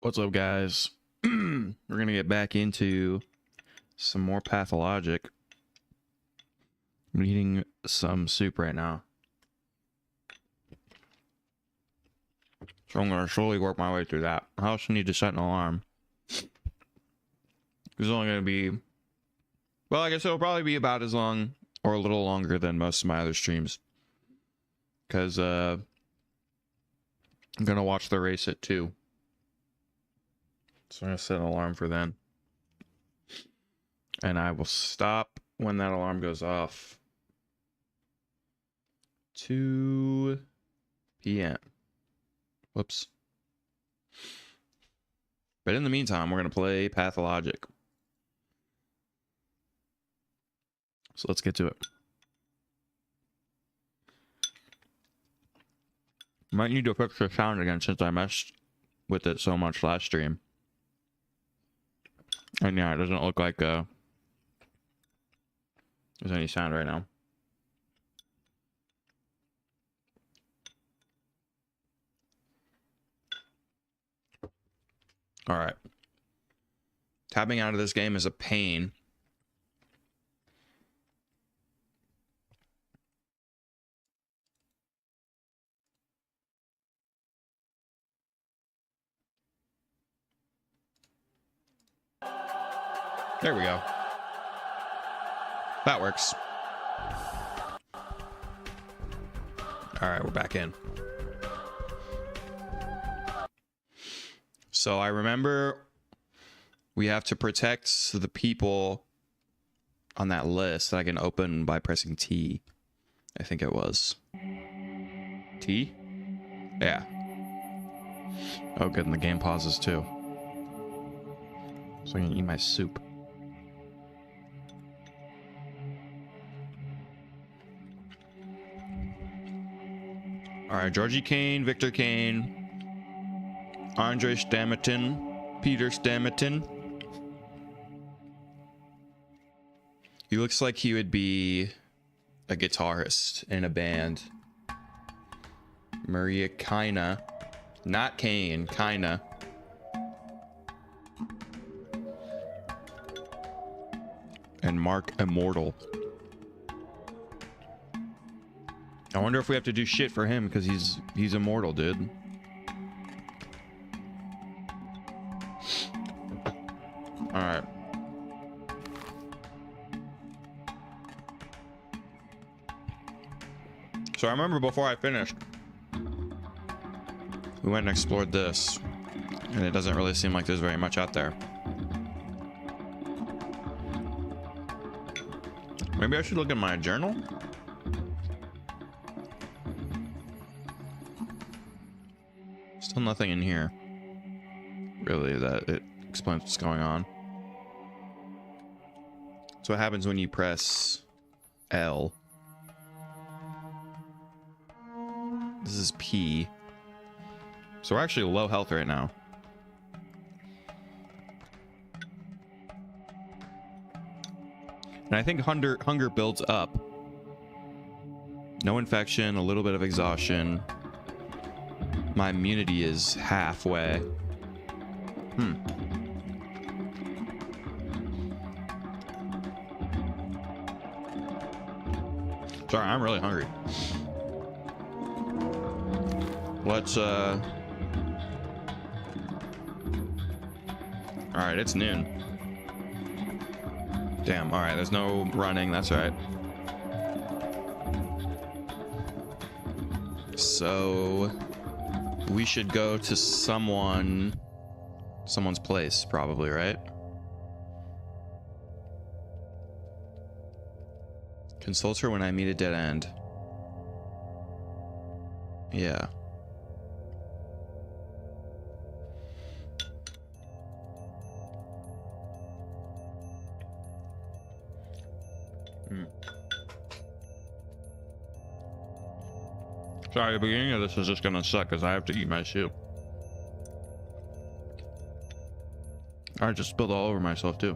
What's up, guys? We're gonna get back into some more Pathalogic. I'm eating some soup right now, so I'm gonna slowly work my way through that. I also need to set an alarm. It's only gonna be, well, I guess it'll probably be about as long or a little longer than most of my other streams, because I'm gonna watch the race at 2. So I'm gonna set an alarm for then. And I will stop when that alarm goes off. 2 p.m. Whoops. But in the meantime, we're gonna play Pathalogic. So let's get to it. Might need to fix the sound again since I messed with it so much last stream. And yeah, it doesn't look like there's any sound right now. All right. Tapping out of this game is a pain. There we go. That works. All right, we're back in. So I remember we have to protect the people on that list that I can open by pressing T. I think it was. T? Yeah. Oh, good, and the game pauses too. So I can eat my soup. All right, Georgie Kane, Victor Kane, Andre Stamatin, Peter Stamatin. He looks like he would be a guitarist in a band. Maria Kina, not Kane, Kina. And Mark Immortal. I wonder if we have to do shit for him because he's immortal, dude. All right. So I remember before I finished, we went and explored this, and it doesn't really seem like there's very much out there. Maybe I should look at my journal. Still nothing in here, really, that it explains what's going on. So what happens when you press L? This is P. So we're actually low health right now. And I think hunger builds up. No infection, a little bit of exhaustion. My immunity is halfway. Sorry, I'm really hungry. Let's all right, it's noon. Damn, all right, there's no running, that's all right. So we should go to someone's place, probably, right? Consult her when I meet a dead end. Yeah. Sorry, the beginning of this is just gonna suck because I have to eat my soup. I just spilled all over myself too.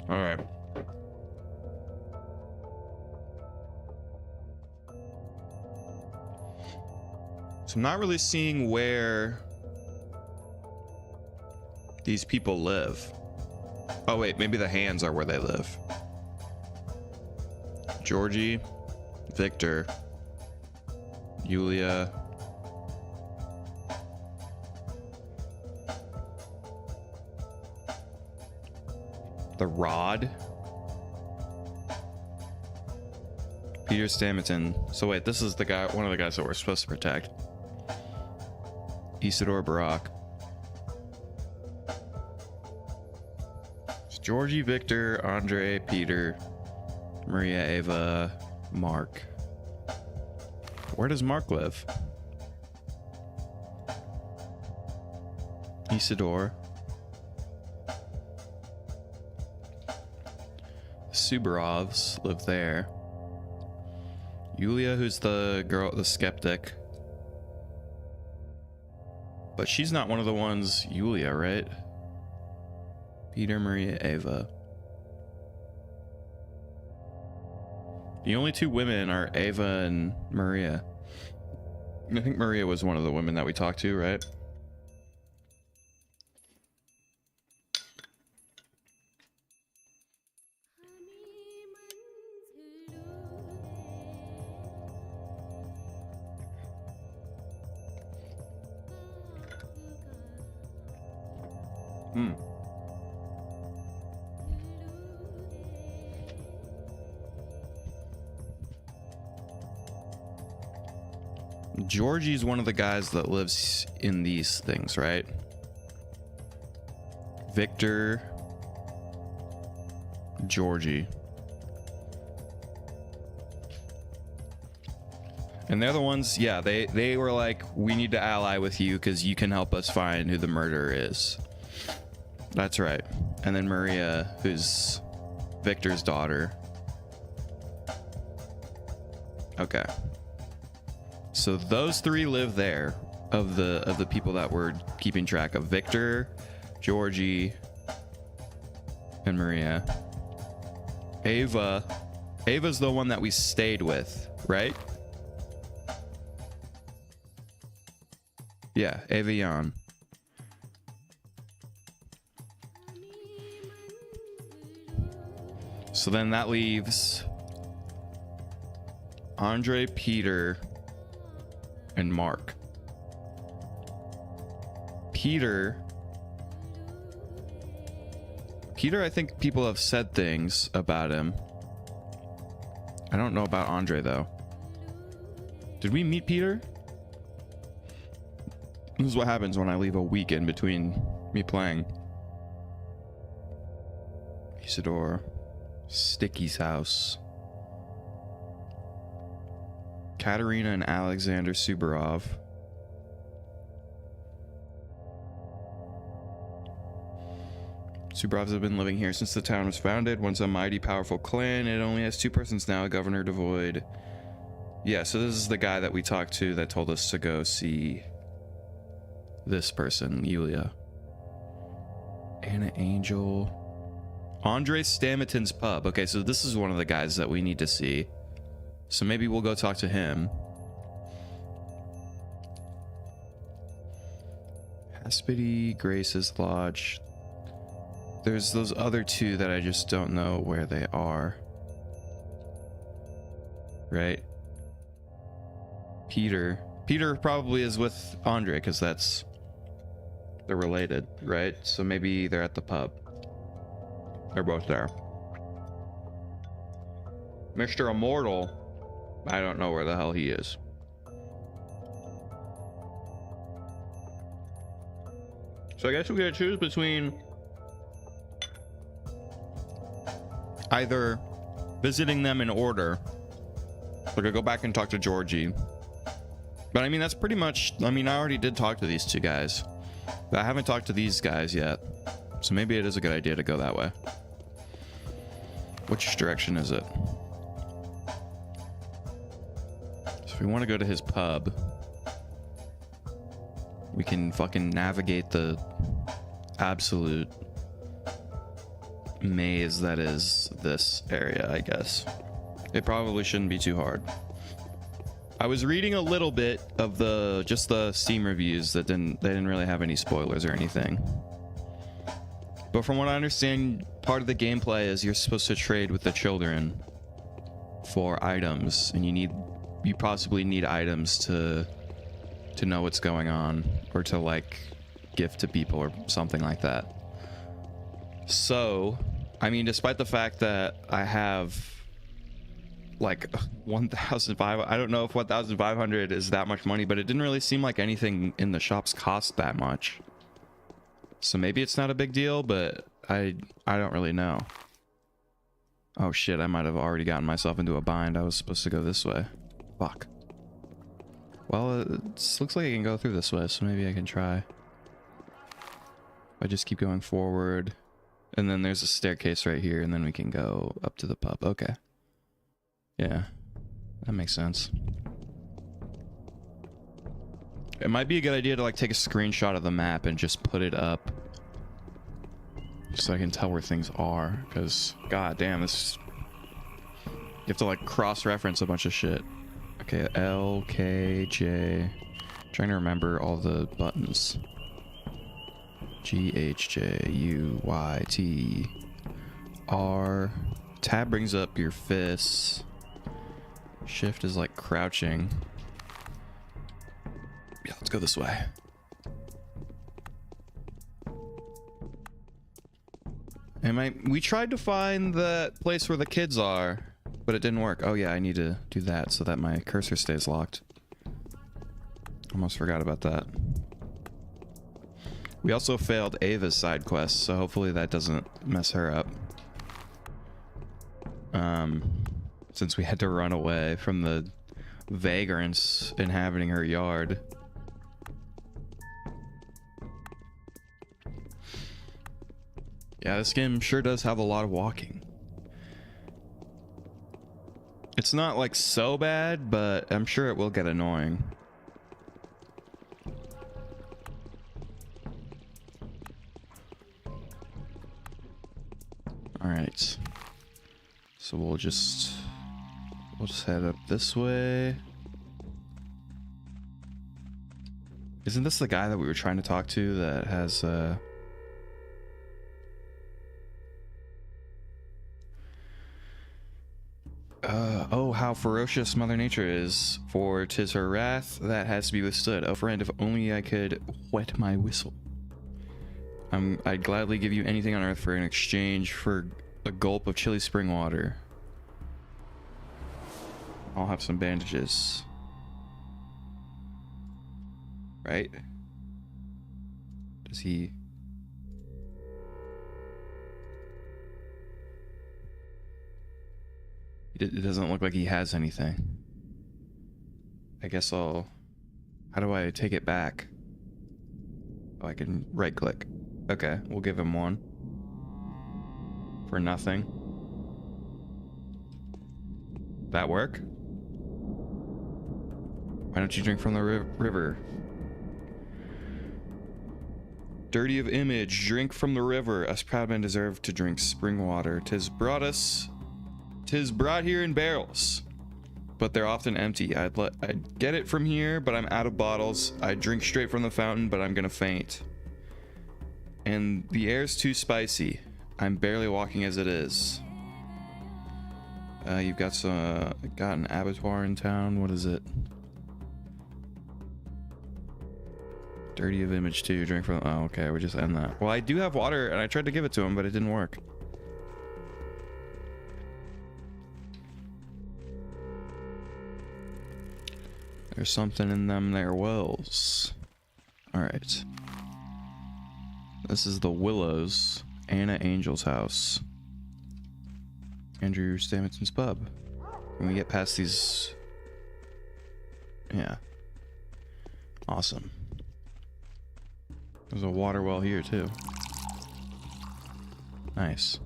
All right. I'm not really seeing where these people live. Oh wait, maybe the hands are where they live. Georgie, Victor, Yulia. The Rod. Peter Stamington. So wait, this is the guy, one of the guys that we're supposed to protect. Isidore Barak. It's Georgie, Victor, Andre, Peter, Maria, Ava, Mark. Where does Mark live? Isidore. Subarovs live there. Yulia, who's the girl, the skeptic. But she's not one of the ones, Yulia, right? Peter, Maria, Ava. The only two women are Ava and Maria. I think Maria was one of the women that we talked to, right? Georgie's one of the guys that lives in these things, right? Victor, Georgie. And they're the ones, yeah, they were like, we need to ally with you because you can help us find who the murderer is. That's right. And then Maria, who's Victor's daughter. Okay. So those three live there of the people that we're keeping track of. Victor, Georgie, and Maria. Ava's the one that we stayed with, right? Yeah, Ava Yan. So then that leaves Andre, Peter, and Mark. Peter, I think people have said things about him. I don't know about Andre though. Did we meet Peter? This is what happens when I leave a week in between me playing. Isidore. Sticky's house. Katerina and Alexander Subarov. Subarovs have been living here since the town was founded. Once a mighty powerful clan, it only has two persons now, Governor Devoid. Yeah, so this is the guy that we talked to that told us to go see this person, Yulia. Anna Angel. Andre Stamington's pub. Okay, so this is one of the guys that we need to see. So maybe we'll go talk to him. Haspity, Grace's Lodge. There's those other two that I just don't know where they are. Right? Peter. Peter probably is with Andre because they're related, right? So maybe they're at the pub. They're both there. Mr. Immortal, I don't know where the hell he is. So I guess we gotta choose between either visiting them in order. Like I go back and talk to Georgie. But I mean, that's pretty much, I mean, I already did talk to these two guys. But I haven't talked to these guys yet. So maybe it is a good idea to go that way. Which direction is it? So if we want to go to his pub, we can fucking navigate the absolute maze that is this area, I guess. It probably shouldn't be too hard. I was reading a little bit of just the Steam reviews that they didn't really have any spoilers or anything. But from what I understand, part of the gameplay is you're supposed to trade with the children for items, and you possibly need items to know what's going on, or to like gift to people or something like that. So, I mean, despite the fact that I have like 1,500, I don't know if 1,500 is that much money, but it didn't really seem like anything in the shops cost that much. So maybe it's not a big deal, but I don't really know. Oh shit, I might have already gotten myself into a bind. I was supposed to go this way. Fuck. Well, it looks like I can go through this way, so maybe I can try. I just keep going forward, and then there's a staircase right here, and then we can go up to the pub. Okay. Yeah, that makes sense. It might be a good idea to like take a screenshot of the map and just put it up, so I can tell where things are, because god damn, this, you have to like cross-reference a bunch of shit. Okay, L, K, J, trying to remember all the buttons. G, H, J, U, Y, T, R. Tab brings up your fists. Shift is like crouching. Yeah, let's go this way. We tried to find that place where the kids are, but it didn't work. Oh yeah, I need to do that so that my cursor stays locked. Almost forgot about that. We also failed Ava's side quest, so hopefully that doesn't mess her up. Since we had to run away from the vagrants inhabiting her yard. Yeah, this game sure does have a lot of walking. It's not like so bad, but I'm sure it will get annoying. Alright. So we'll just head up this way. Isn't this the guy that we were trying to talk to that has oh, how ferocious Mother Nature is, for 'tis her wrath that has to be withstood. Oh friend, if only I could wet my whistle. I'd gladly give you anything on earth for an exchange for a gulp of chilly spring water. I'll have some bandages. Right? Does he... It doesn't look like he has anything. I guess I'll... How do I take it back? Oh, I can right click. Okay, we'll give him one. For nothing. That work? Why don't you drink from the river? Dirty of image, drink from the river. Us proud men deserve to drink spring water. 'Tis brought here in barrels, but they're often empty. I'd get it from here, but I'm out of bottles. I drink straight from the fountain, but I'm gonna faint. And the air's too spicy. I'm barely walking as it is. You've got an abattoir in town. What is it? Dirty of image too. Drink from. Oh, okay. We just end that. Well, I do have water, and I tried to give it to him, but it didn't work. There's something in them there wells. All right. This is the Willows, Anna Angel's house. Andrew Staminson's pub. When we get past these... Yeah. Awesome. There's a water well here, too. Nice.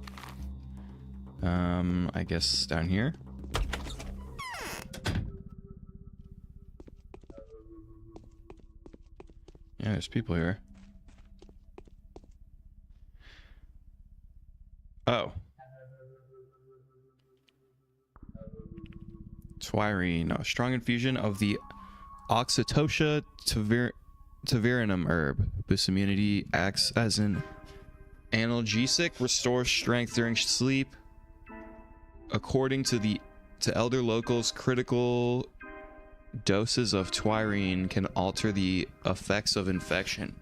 I guess down here? Yeah, there's people here. Oh. Twirine, a strong infusion of the Oxytocin taverinum herb. Boosts immunity, acts as an analgesic, restores strength during sleep. According to elder locals, critical doses of Twirine can alter the effects of infection.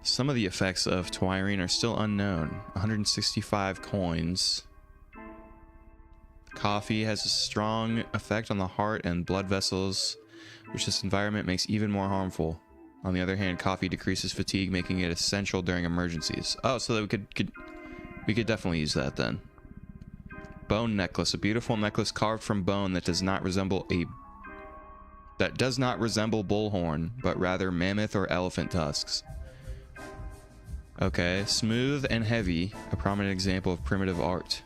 Some of the effects of Twirine are still unknown. 165 coins. Coffee has a strong effect on the heart and blood vessels, which this environment makes even more harmful. On the other hand, coffee decreases fatigue, making it essential during emergencies. Oh, so that we could definitely use that then. Bone necklace, a beautiful necklace carved from bone that does not resemble bullhorn, but rather mammoth or elephant tusks. Okay, smooth and heavy, a prominent example of primitive art.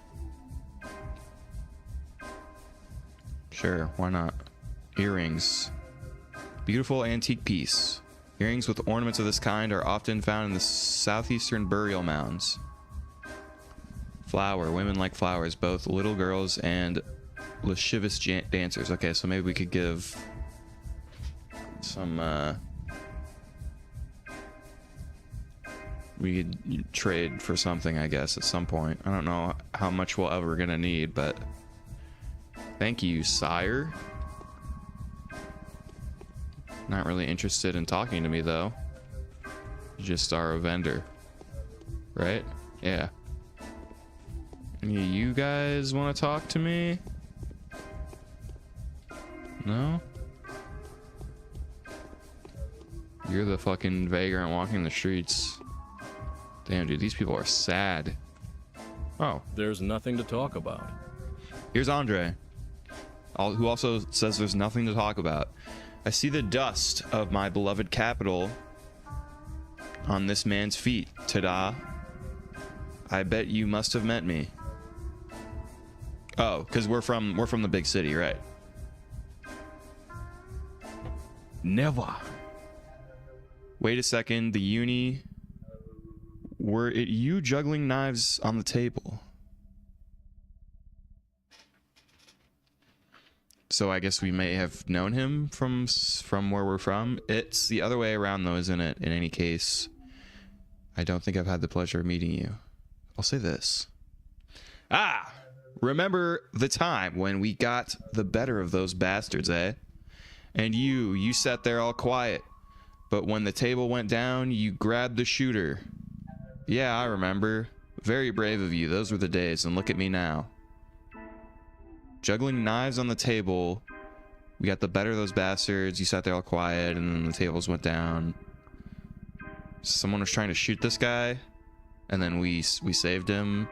Sure, why not? Earrings. Beautiful antique piece. Earrings with ornaments of this kind are often found in the southeastern burial mounds. Flower. Women like flowers, both little girls and lascivious dancers. Okay, so maybe we could give some, we could trade for something, I guess, at some point. I don't know how much we'll ever gonna need, but thank you, sire. Not really interested in talking to me, though. You just are a vendor. Right? Yeah. Any of you guys want to talk to me? No? You're the fucking vagrant walking the streets. Damn, dude, these people are sad. Oh. There's nothing to talk about. Here's Andre, who also says there's nothing to talk about. I see the dust of my beloved capital on this man's feet. Ta-da. I bet you must have met me. Oh, because we're from the big city, right? Never. Wait a second, the uni. Were it you juggling knives on the table? So I guess we may have known him from where we're from. It's the other way around, though, isn't it? In any case, I don't think I've had the pleasure of meeting you. I'll say this. Ah! Remember the time when we got the better of those bastards, eh? And you sat there all quiet. But when the table went down, you grabbed the shooter. Yeah, I remember. Very brave of you. Those were the days, and look at me now. Juggling knives on the table. We got the better of those bastards. You sat there all quiet, and then the tables went down. Someone was trying to shoot this guy, and then we saved him.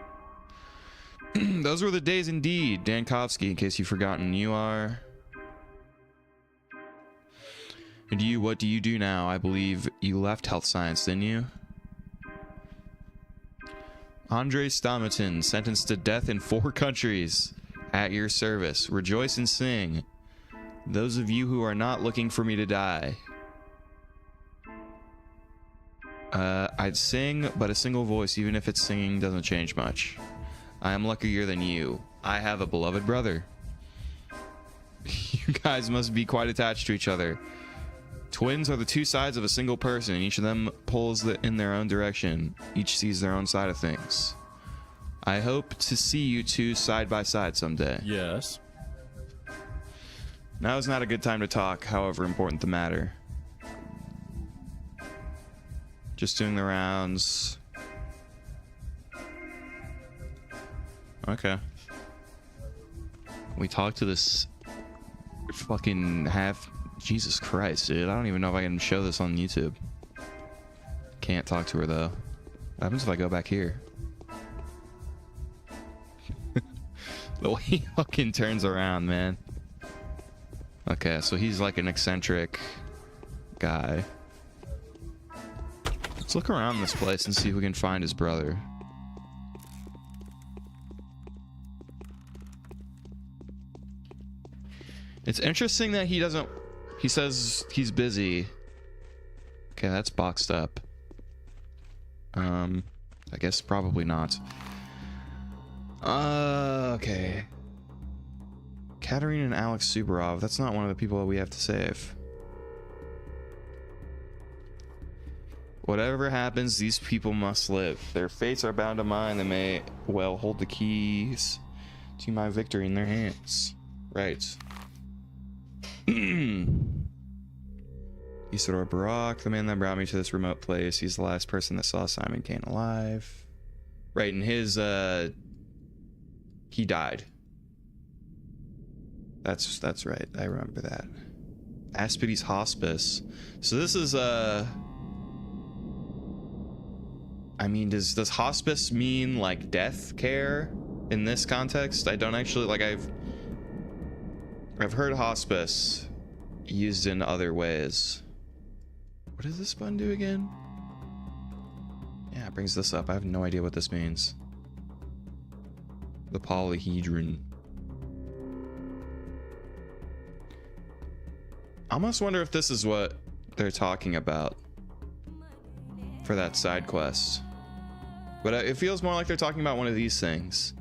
Those were the days indeed. Dankovsky, in case you've forgotten. You are... And you, what do you do now? I believe you left health science, didn't you? Andrei Stomatin, sentenced to death in 4 countries. At your service. Rejoice and sing. Those of you who are not looking for me to die. I'd sing, but a single voice, even if it's singing, doesn't change much. I am luckier than you. I have a beloved brother. You guys must be quite attached to each other. Twins are the 2 sides of a single person. Each of them pulls in their own direction. Each sees their own side of things. I hope to see you 2 side by side someday. Yes. Now is not a good time to talk, however important the matter. Just doing the rounds. Okay. We talked to this fucking Jesus Christ, dude. I don't even know if I can show this on YouTube. Can't talk to her, though. What happens if I go back here? The way he fucking turns around, man. Okay, so he's like an eccentric guy. Let's look around this place and see if we can find his brother. It's interesting that he doesn't... He says he's busy. Okay, that's boxed up. I guess probably not. Okay. Katerina and Alex Subarov. That's not one of the people we have to save. Whatever happens, these people must live. Their fates are bound to mine. They may well hold the keys to my victory in their hands. Right. Isidore Barak, the man that brought me to this remote place. He's the last person that saw Simon Kane alive. Right, and his, he died. That's right. I remember that. Aspides Hospice. So this is, I mean, does hospice mean like death care in this context? I don't actually, like, I've heard hospice used in other ways. What does this button do again? Yeah, it brings this up. I have no idea what this means. The polyhedron. I almost wonder if this is what they're talking about for that side quest. But it feels more like they're talking about one of these things.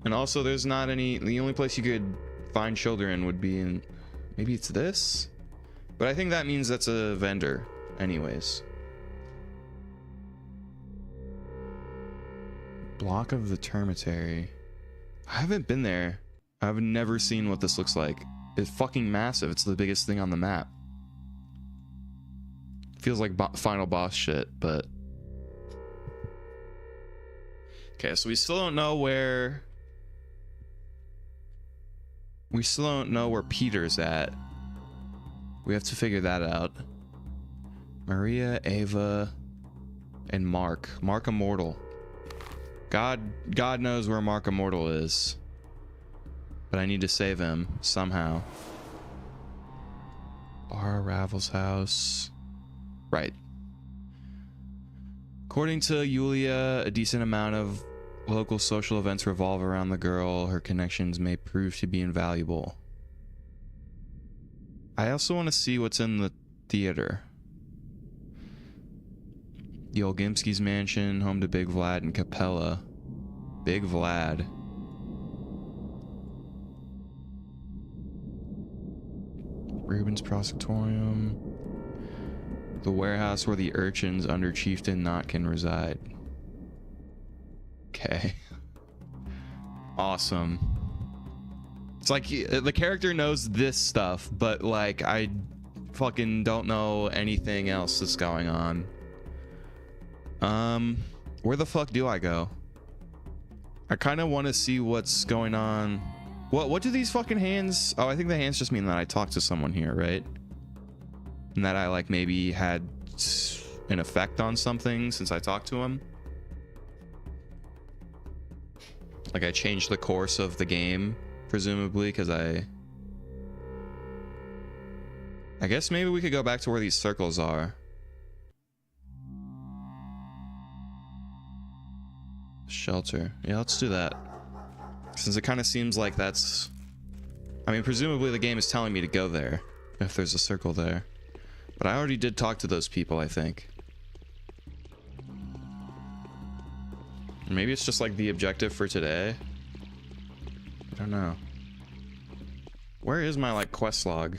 And also, there's not any... The only place you could find children would be in... Maybe it's this? But I think that means that's a vendor, anyways. Block of the Termitary. I haven't been there. I've never seen what this looks like. It's fucking massive. It's the biggest thing on the map. Feels like final boss shit, but... Okay, so we still don't know where... We still don't know where Peter's at. We have to figure that out. Maria, Ava, and Mark. Mark Immortal. God knows where Mark Immortal is. But I need to save him somehow. Bar Ravel's house. Right. According to Yulia, a decent amount of local social events revolve around the girl. Her connections may prove to be invaluable. I also want to see what's in the theater. The Olgimsky's mansion, home to Big Vlad and Capella. Big Vlad. Rubens Prospectorium. The warehouse where the urchins under Chieftain Notkin reside. Okay. Awesome. It's like the character knows this stuff, but like I fucking don't know anything else that's going on. Where the fuck do I go? I kind of want to see what's going on. What do these fucking hands... Oh, I think the hands just mean that I talked to someone here, right? And that I like maybe had an effect on something since I talked to him. Like I changed the course of the game, presumably, because I guess maybe we could go back to where these circles are. Shelter. Yeah, let's do that. Since it kind of seems like that's... I mean, presumably the game is telling me to go there, if there's a circle there. But I already did talk to those people, I think. Maybe it's just like the objective for today. I don't know. Where is my like quest log?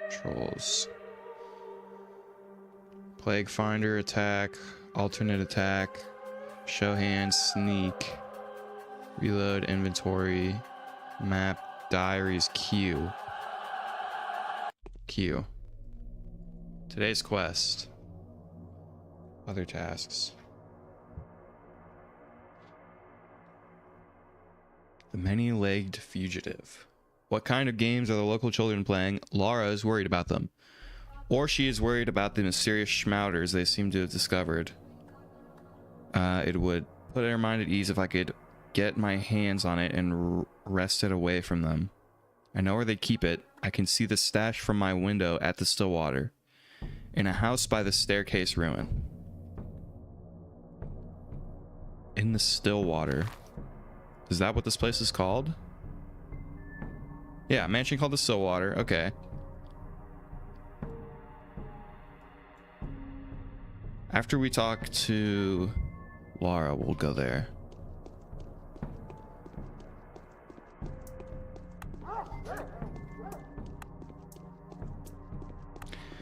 Trolls. Plague Finder attack. Alternate attack. Show hand. Sneak. Reload. Inventory. Map. Diaries. Queue. Queue. Today's quest. Other tasks. The Many-Legged Fugitive. What kind of games are the local children playing? Laura is worried about them. Or she is worried about the mysterious schmouters they seem to have discovered. It would put her mind at ease if I could get my hands on it and wrest it away from them. I know where they keep it. I can see the stash from my window at the Stillwater. In a house by the staircase ruin. In the Stillwater. Is that what this place is called? Yeah, a mansion called the Stillwater. Okay. After we talk to Laura, we'll go there.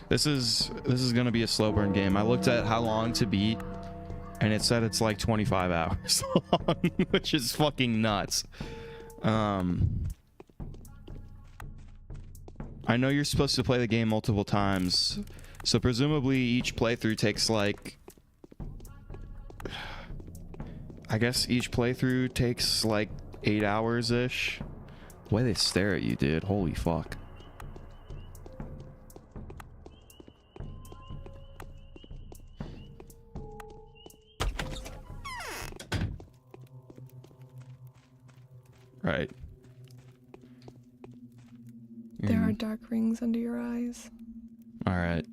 This is gonna be a slow burn game. I looked at how long to beat, and it said it's like 25 hours long, which is fucking nuts. I know you're supposed to play the game multiple times, so presumably each playthrough takes like, I guess each playthrough takes like 8 hours ish. The way they stare at you, dude, holy fuck. Right. There are dark rings under your eyes. All right.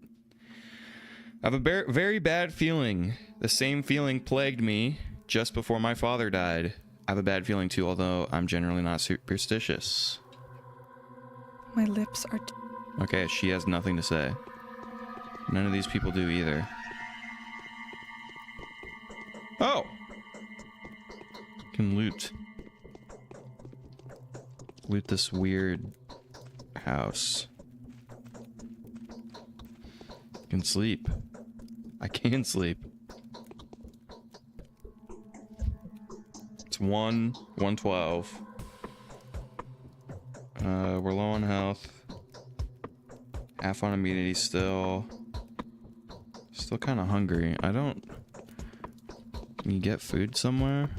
I have a very bad feeling. The same feeling plagued me just before my father died. I have a bad feeling too, although I'm generally not superstitious. My lips are... Okay, she has nothing to say. None of these people do either. Oh! Can loot. Loot this weird house. Can sleep. I can sleep. It's 112. We're low on health. Half on immunity still. Still kind of hungry. Can you get food somewhere?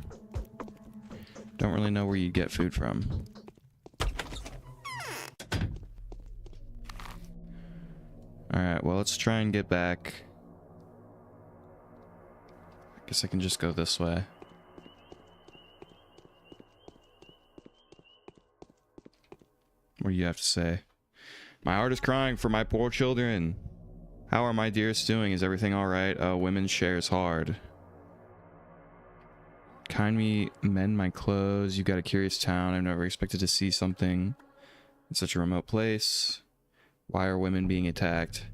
Don't really know where you get food from. Alright, well, let's try and get back. I guess I can just go this way. What do you have to say? My heart is crying for my poor children. How are my dearest doing? Is everything alright? Oh, women shares hard. Kind me mend my clothes. You got a curious town. I've never expected to see something in such a remote place. Why are women being attacked?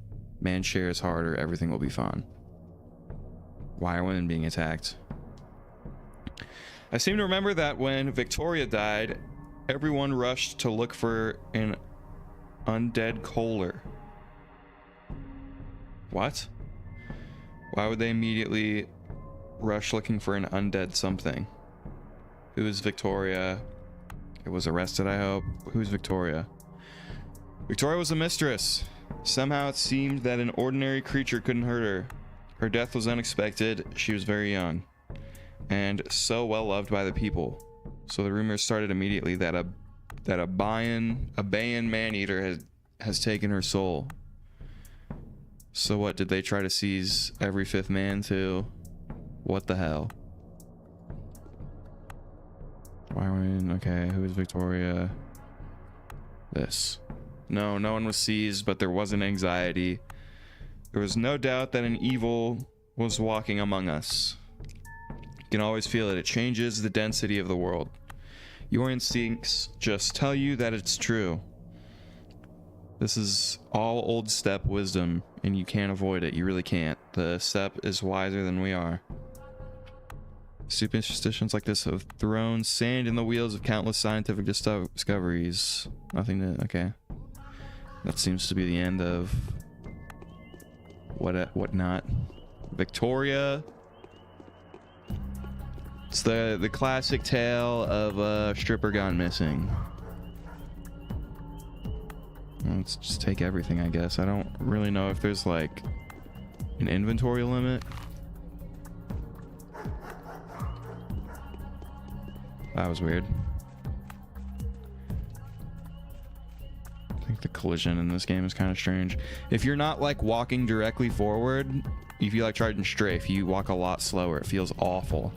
Man shares harder. Everything will be fine. Why are women being attacked? I seem to remember that when Victoria died, everyone rushed to look for an undead Kohler. What? Why would they immediately rush looking for an undead something? Who is Victoria? It was arrested, I hope. Who's Victoria? Victoria was a mistress. Somehow it seemed that an ordinary creature couldn't hurt her. Her death was unexpected. She was very young and so well loved by the people. So the rumors started immediately that a Bayan man-eater has taken her soul. So what, did they try to seize every fifth man too? What the hell? Why are we in? Okay, who is Victoria? This. No, no one was seized, but there was an anxiety. There was no doubt that an evil was walking among us. You can always feel it. It changes the density of the world. Your instincts just tell you that it's true. This is all old steppe wisdom, and you can't avoid it. You really can't. The steppe is wiser than we are. Superstitions like this have thrown sand in the wheels of countless scientific discoveries. Nothing to... Okay. That seems to be the end of... whatnot. Victoria. It's the classic tale of a stripper gone missing. Let's just take everything, I guess. I don't really know if there's like an inventory limit. That was weird. I think the collision in this game is kind of strange. If you're not like walking directly forward, if you like try and strafe, you walk a lot slower. It feels awful.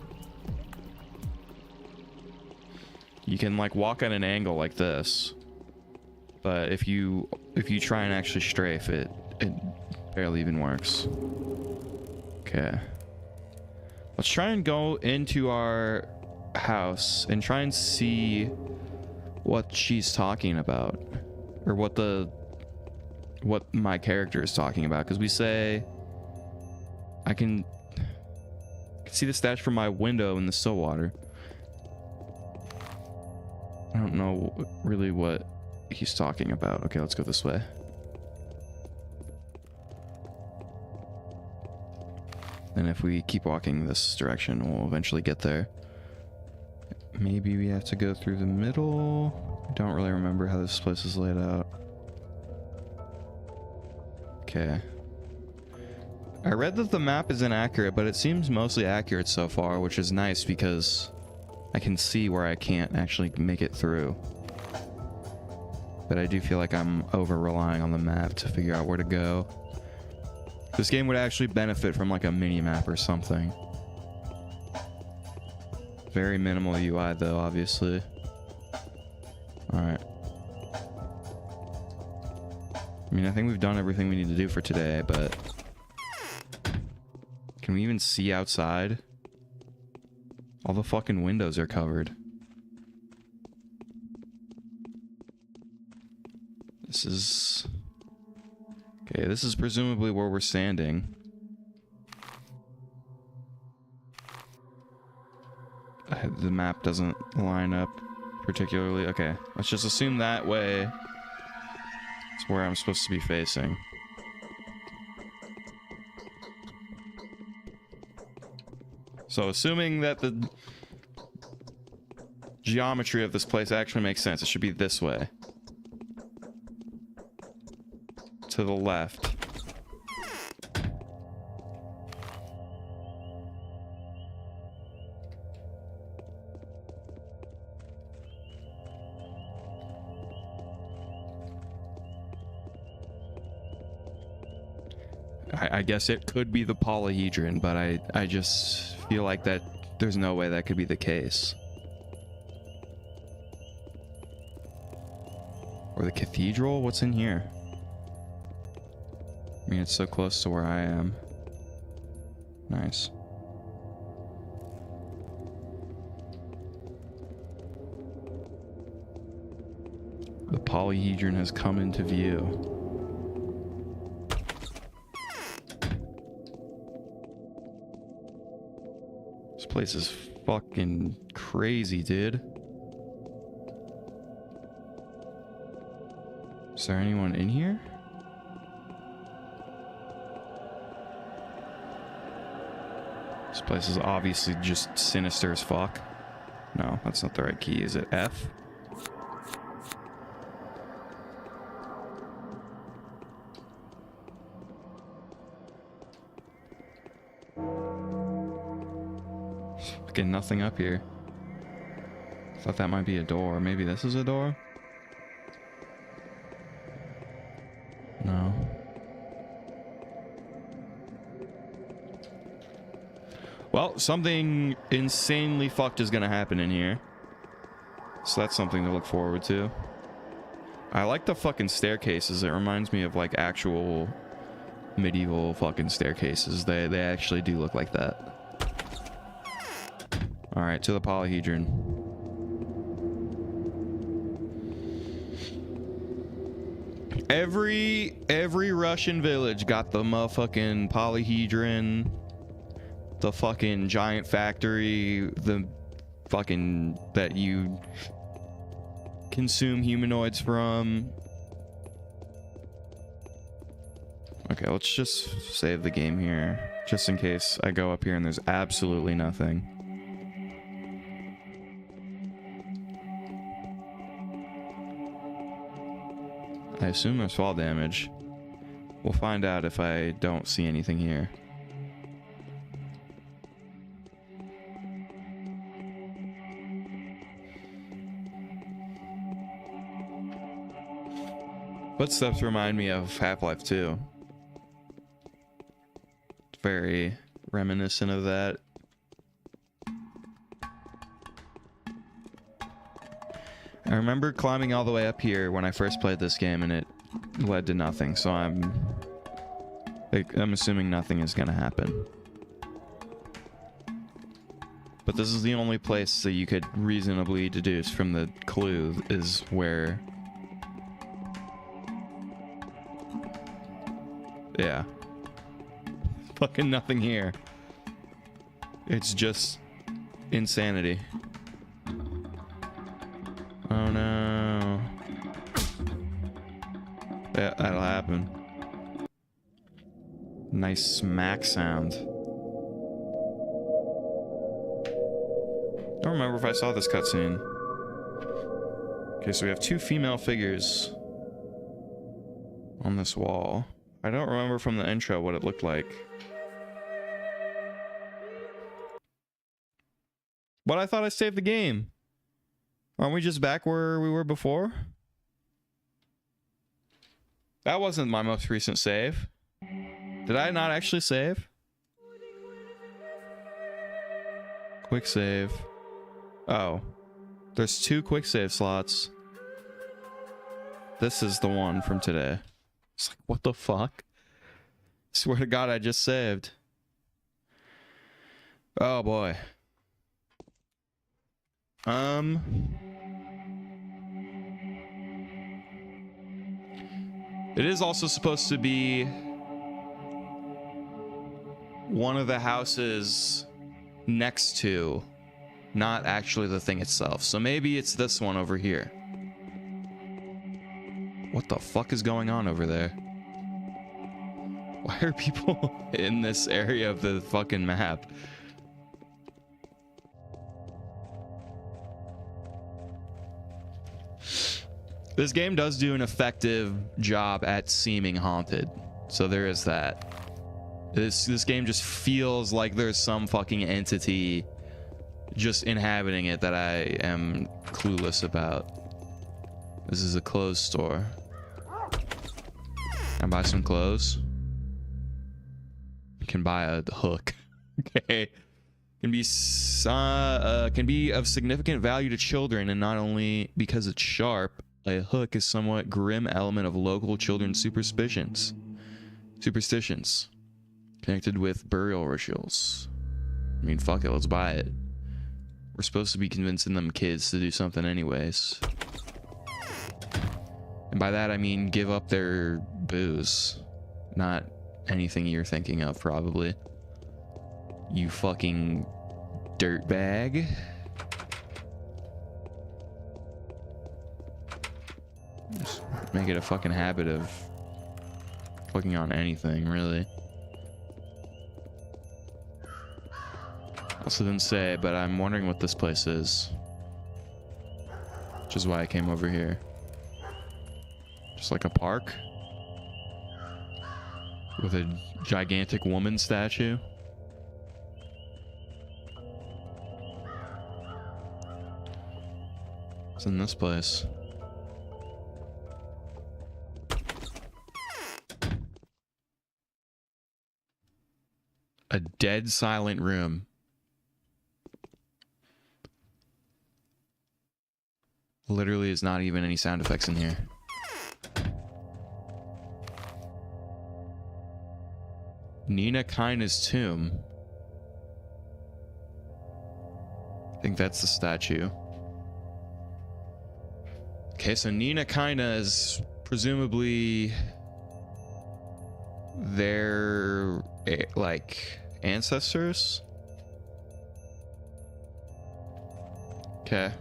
You can like walk at an angle like this, but if you try and actually strafe, it barely even works. Okay, let's try and go into our house and try and see what she's talking about, or what my character is talking about, because we say I can see the stash from my window in the still water. I don't know really what he's talking about. Okay, let's go this way. And if we keep walking this direction, we'll eventually get there. Maybe we have to go through the middle. I don't really remember how this place is laid out. Okay. I read that the map is inaccurate, but it seems mostly accurate so far, which is nice because I can see where I can't actually make it through. But I do feel like I'm over-relying on the map to figure out where to go. This game would actually benefit from like a mini-map or something. Very minimal UI though, obviously. Alright. I mean, I think we've done everything we need to do for today, but... Can we even see outside? All the fucking windows are covered. This is... Okay, this is presumably where we're standing. The map doesn't line up particularly. Okay, let's just assume that way is where I'm supposed to be facing. So assuming that the geometry of this place actually makes sense, it should be this way. To the left. I guess it could be the polyhedron, but I just feel like that there's no way that could be the case. Or the cathedral? What's in here? I mean, it's so close to where I am. Nice. The polyhedron has come into view. This place is fucking crazy, dude. Is there anyone in here? This place is obviously just sinister as fuck. No, that's not the right key. Is it F? Fucking nothing up here. Thought that might be a door. Maybe this is a door? No. Well, something insanely fucked is gonna happen in here. So that's something to look forward to. I like the fucking staircases. It reminds me of like actual medieval fucking staircases. They actually do look like that. Alright, to the polyhedron. Every Russian village got the motherfucking polyhedron. The fucking giant factory, the fucking that you consume humanoids from. Okay, let's just save the game here, just in case I go up here and there's absolutely nothing. I assume there's fall damage. We'll find out if I don't see anything here. Footsteps remind me of Half-Life 2. It's very reminiscent of that. I remember climbing all the way up here when I first played this game and it led to nothing, so I'm assuming nothing is gonna happen. But this is the only place that you could reasonably deduce from the clue is where... Yeah. Fucking nothing here. It's just insanity. Oh no. Yeah, that'll happen. Nice smack sound. don't remember if I saw this cutscene. Okay, so we have two female figures on this wall. I don't remember from the intro what it looked like. But I thought I saved the game. Aren't we just back where we were before? That wasn't my most recent save. Did I not actually save? Quick save. Oh. There's two quick save slots. This is the one from today. It's like, what the fuck? Swear to God, I just saved. Oh boy. It is also supposed to be one of the houses next to, not actually the thing itself. So maybe it's this one over here. What the fuck is going on over there? Why are people in this area of the fucking map? This game does do an effective job at seeming haunted. So there is that. This game just feels like there's some fucking entity just inhabiting it that I am clueless about. This is a clothes store. Can I buy some clothes? Can buy a hook. Okay. Can be of significant value to children, and not only because it's sharp. A hook is somewhat grim element of local children's superstitions connected with burial rituals. I mean, fuck it, let's buy it. We're supposed to be convincing them kids to do something anyways. And by that I mean give up their booze. Not anything you're thinking of, probably. You fucking dirtbag. Just make it a fucking habit of clicking on anything, really. Also didn't say, but I'm wondering what this place is. Which is why I came over here. Just like a park? With a gigantic woman statue? What's in this place? A dead silent room. Literally is not even any sound effects in here. Nina Kina's tomb. I think that's the statue. Okay, so Nina Kina is presumably their like ancestors. Okay.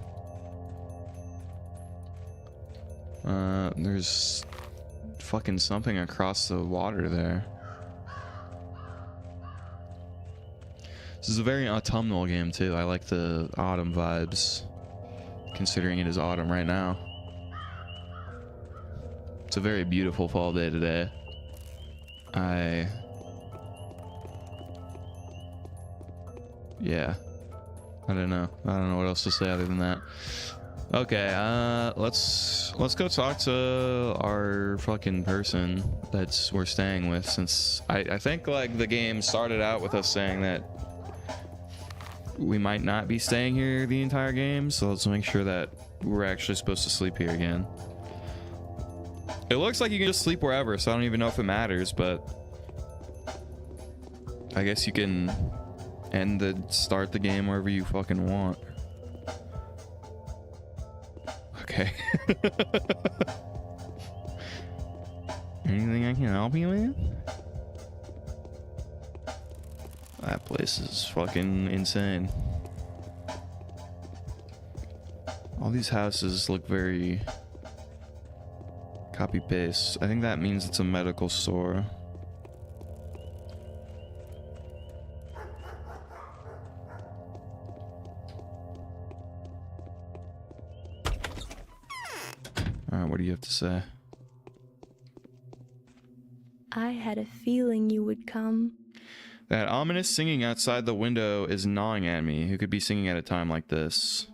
There's fucking something across the water there. This is a very autumnal game too. I like the autumn vibes, considering it is autumn right now. It's a very beautiful fall day today. Yeah. I don't know what else to say other than that. Okay, let's go talk to our fucking person that we're staying with, since I think like the game started out with us saying that we might not be staying here the entire game, so let's make sure that we're actually supposed to sleep here again. It looks like you can just sleep wherever, so I don't even know if it matters, but I guess you can start the game wherever you fucking want. Okay. Anything I can help you with? That place is fucking insane. All these houses look very copy paste. I think that means it's a medical store. Alright, what do you have to say? I had a feeling you would come. That ominous singing outside the window is gnawing at me. Who could be singing at a time like this?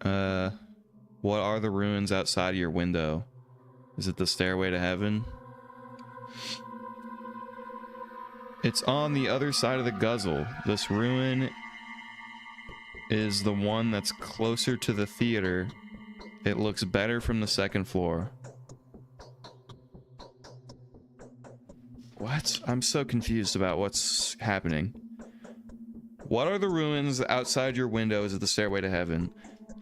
What are the ruins outside of your window? Is it the stairway to heaven? It's on the other side of the guzzle. This ruin is the one that's closer to the theater. It looks better from the second floor. What? I'm so confused about what's happening. What are the ruins outside your windows at the stairway to heaven?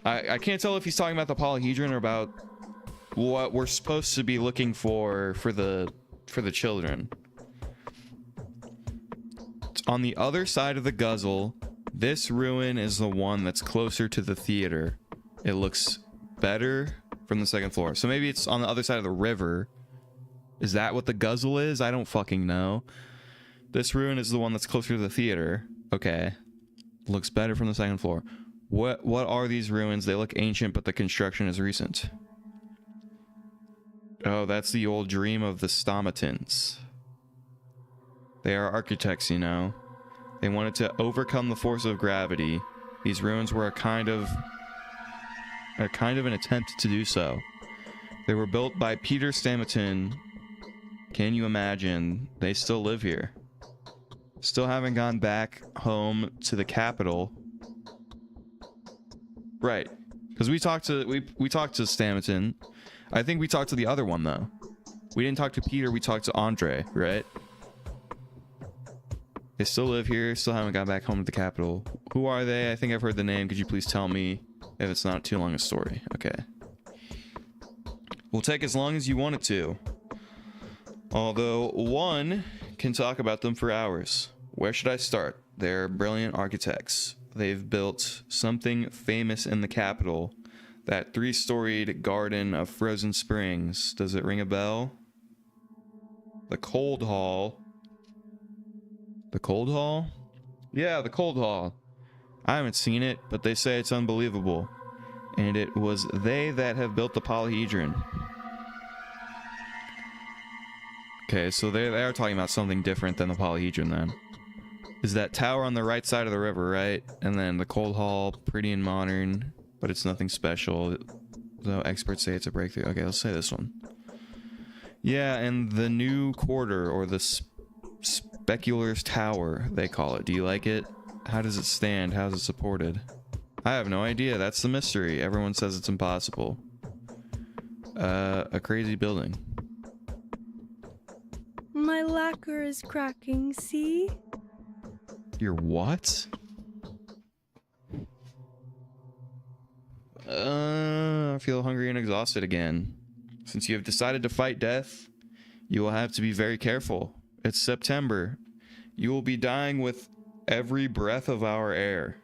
I can't tell if he's talking about the polyhedron or about what we're supposed to be looking for the children. It's on the other side of the guzzle. This ruin is the one that's closer to the theater. It looks better from the second floor. So maybe it's on the other side of the river. Is that what the guzzle is? I don't fucking know. This ruin is the one that's closer to the theater. Okay. Looks better from the second floor. What are these ruins? They look ancient, but the construction is recent. Oh, that's the old dream of the Stomatans. They are architects, you know. They wanted to overcome the force of gravity. These ruins were a kind of an attempt to do so. They were built by Peter Stamatan. Can you imagine? They still live here. Still haven't gone back home to the capital. Right. Because we talked to Stamatan. I think we talked to the other one though. We didn't talk to Peter, we talked to Andre, right? They still live here, still haven't gone back home to the capital. Who are they? I think I've heard the name. Could you please tell me if it's not too long a story? Okay. We'll take as long as you want it to. Although one can talk about them for hours. Where should I start? They're brilliant architects. They've built something famous in the capital. That 3-storied garden of frozen springs. Does it ring a bell? The Cold Hall. The Cold Hall? Yeah, the Cold Hall. I haven't seen it, but they say it's unbelievable. And it was they that have built the polyhedron. Okay, so they are talking about something different than the polyhedron then. Is that tower on the right side of the river, right? And then the Cold Hall, pretty and modern, but it's nothing special. Though experts say it's a breakthrough. Okay, let's say this one. Yeah, and the new quarter, or the Specular's Tower, they call it. Do you like it? How does it stand? How is it supported? I have no idea. That's the mystery. Everyone says it's impossible. A crazy building. My lacquer is cracking, see? Your what? I feel hungry and exhausted again. Since you have decided to fight death, you will have to be very careful. It's September. You will be dying with every breath of our air.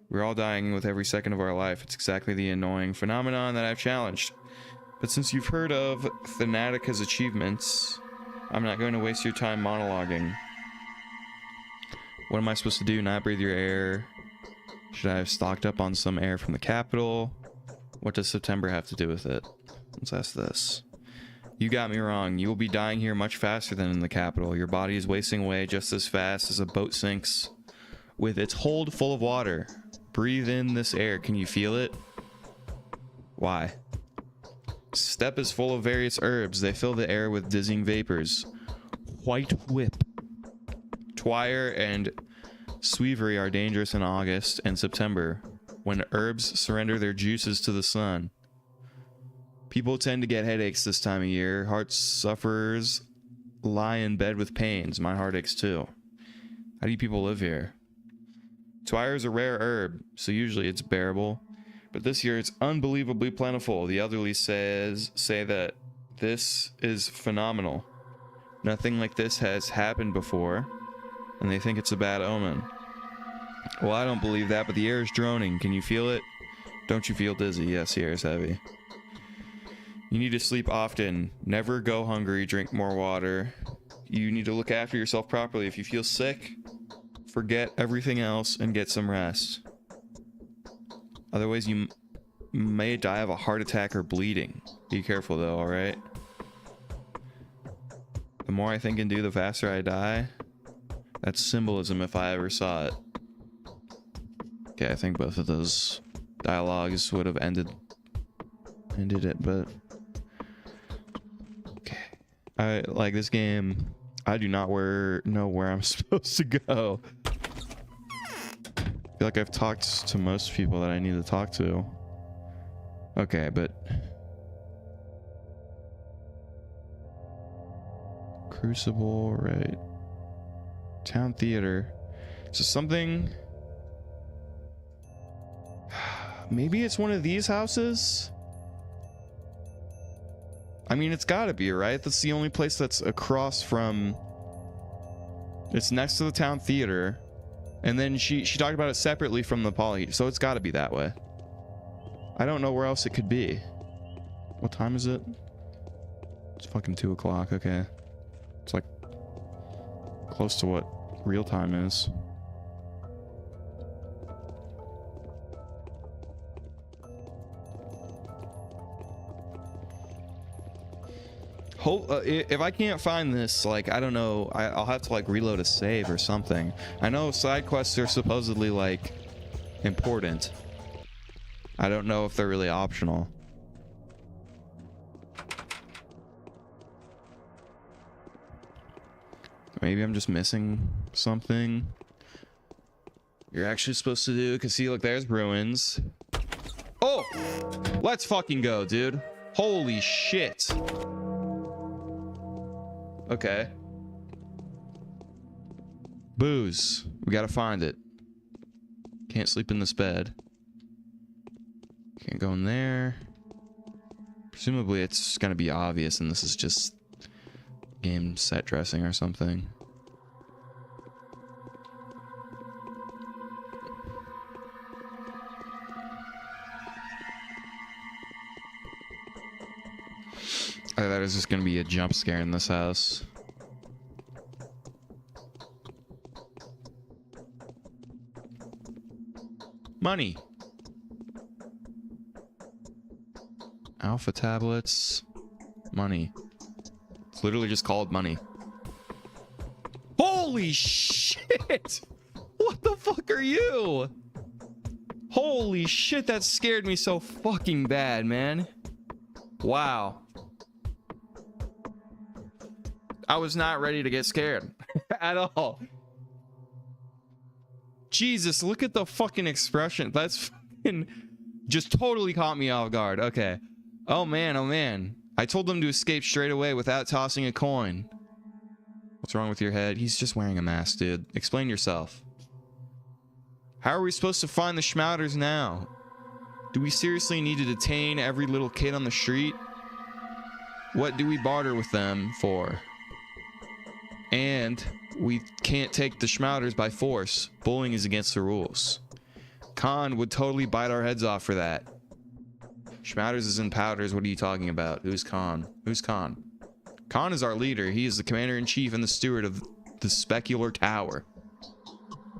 We're all dying with every second of our life. It's exactly the annoying phenomenon that I've challenged. But since you've heard of Fanatica's achievements, I'm not going to waste your time monologuing. What am I supposed to do? Not breathe your air? Should I have stocked up on some air from the capital? What does September have to do with it? Let's ask this. You got me wrong. You will be dying here much faster than in the capital. Your body is wasting away just as fast as a boat sinks with its hold full of water. Breathe in this air. Can you feel it? Why? Steppe is full of various herbs. They fill the air with dizzying vapors. White whip. Twire and Suivery are dangerous in August and September, when herbs surrender their juices to the sun. People tend to get headaches this time of year. Heart sufferers lie in bed with pains. My heart aches too. How do you people live here? Twire is a rare herb, so usually it's bearable. But this year it's unbelievably plentiful. The elderly say that this is phenomenal. Nothing like this has happened before, and they think it's a bad omen. Well, I don't believe that, but the air is droning. Can you feel it? Don't you feel dizzy? Yes, the air is heavy. You need to sleep often. Never go hungry. Drink more water. You need to look after yourself properly. If you feel sick, forget everything else and get some rest. Otherwise, you may die of a heart attack or bleeding. Be careful though, alright? The more I think and do, the faster I die. That's symbolism if I ever saw it. Okay, I think both of those dialogues would have ended it, but okay. I like this game. I do not know where I'm supposed to go. I feel like I've talked to most people that I need to talk to. Okay, but Crucible, right? Town Theater. So something. Maybe it's one of these houses? I mean, it's gotta be, right? That's the only place that's across from... It's next to the Town Theater. And then she talked about it separately from the Poly, so it's gotta be that way. I don't know where else it could be. What time is it? It's fucking 2 o'clock, okay. It's like... close to what real time is. If I can't find this, like, I don't know, I'll have to like reload a save or something. I know side quests are supposedly like important. I don't know if they're really optional. Maybe I'm just missing something you're actually supposed to do, because see, look, there's ruins. Oh, let's fucking go, dude. Holy shit. Okay. Booze. We gotta find it. Can't sleep in this bed. Can't go in there. Presumably it's gonna be obvious and this is just game set dressing or something. I thought it was just gonna be a jump scare in this house. Money. Alpha tablets. Money. It's literally just called money. Holy shit! What the fuck are you? Holy shit, that scared me so fucking bad, man. Wow. I was not ready to get scared at all. Jesus, look at the fucking expression. That's fucking just totally caught me off guard. Okay. Oh man, oh man. I told them to escape straight away without tossing a coin. What's wrong with your head? He's just wearing a mask, dude. Explain yourself. How are we supposed to find the Schmouters now? Do we seriously need to detain every little kid on the street? What do we barter with them for? And we can't take the Schmouters by force. Bullying is against the rules. Khan would totally bite our heads off for that. Schmouters is in powders. What are you talking about? Who's Khan? Who's Khan? Khan is our leader. He is the commander-in-chief and the steward of the Specular Tower.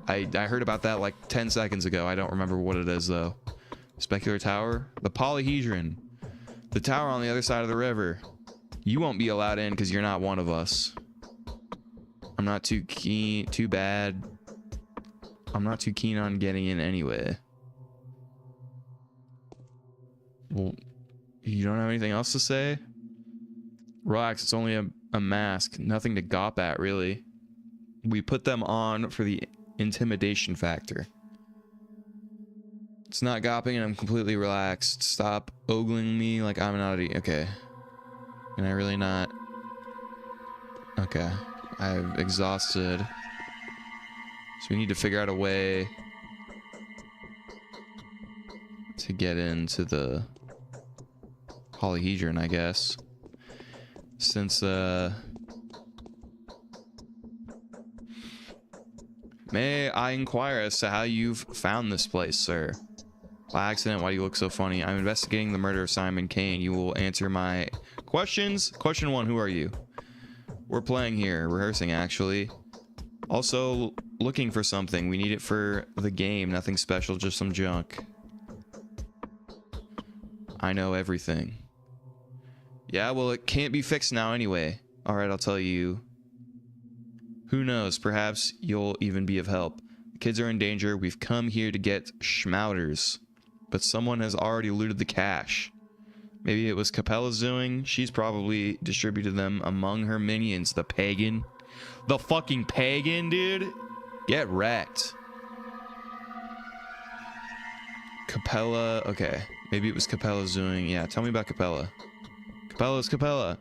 I heard about that like 10 seconds ago. I don't remember what it is though. Specular Tower? The Polyhedron. The tower on the other side of the river. You won't be allowed in because you're not one of us. I'm not too keen. Too bad. I'm not too keen on getting in anyway. Well, you don't have anything else to say? Relax, it's only a mask. Nothing to gawp at, really. We put them on for the intimidation factor. It's not gawping and I'm completely relaxed. Stop ogling me like I'm not okay. Can I really not? Okay. I've exhausted. So we need to figure out a way to get into the Polyhedron, I guess. Since, may I inquire as to how you've found this place, sir? By accident, why do you look so funny? I'm investigating the murder of Simon Kane. You will answer my questions. Question 1, who are you? We're playing here, rehearsing actually. Also, looking for something. We need it for the game. Nothing special, just some junk. I know everything. Yeah, well, it can't be fixed now anyway. Alright, I'll tell you. Who knows, perhaps you'll even be of help. The kids are in danger. We've come here to get schmouters. But someone has already looted the cache. Maybe it was Capella's doing. She's probably distributed them among her minions. The pagan. The fucking pagan, dude. Get wrecked. Capella. Okay. Maybe it was Capella's doing. Yeah, tell me about Capella. Capella's Capella.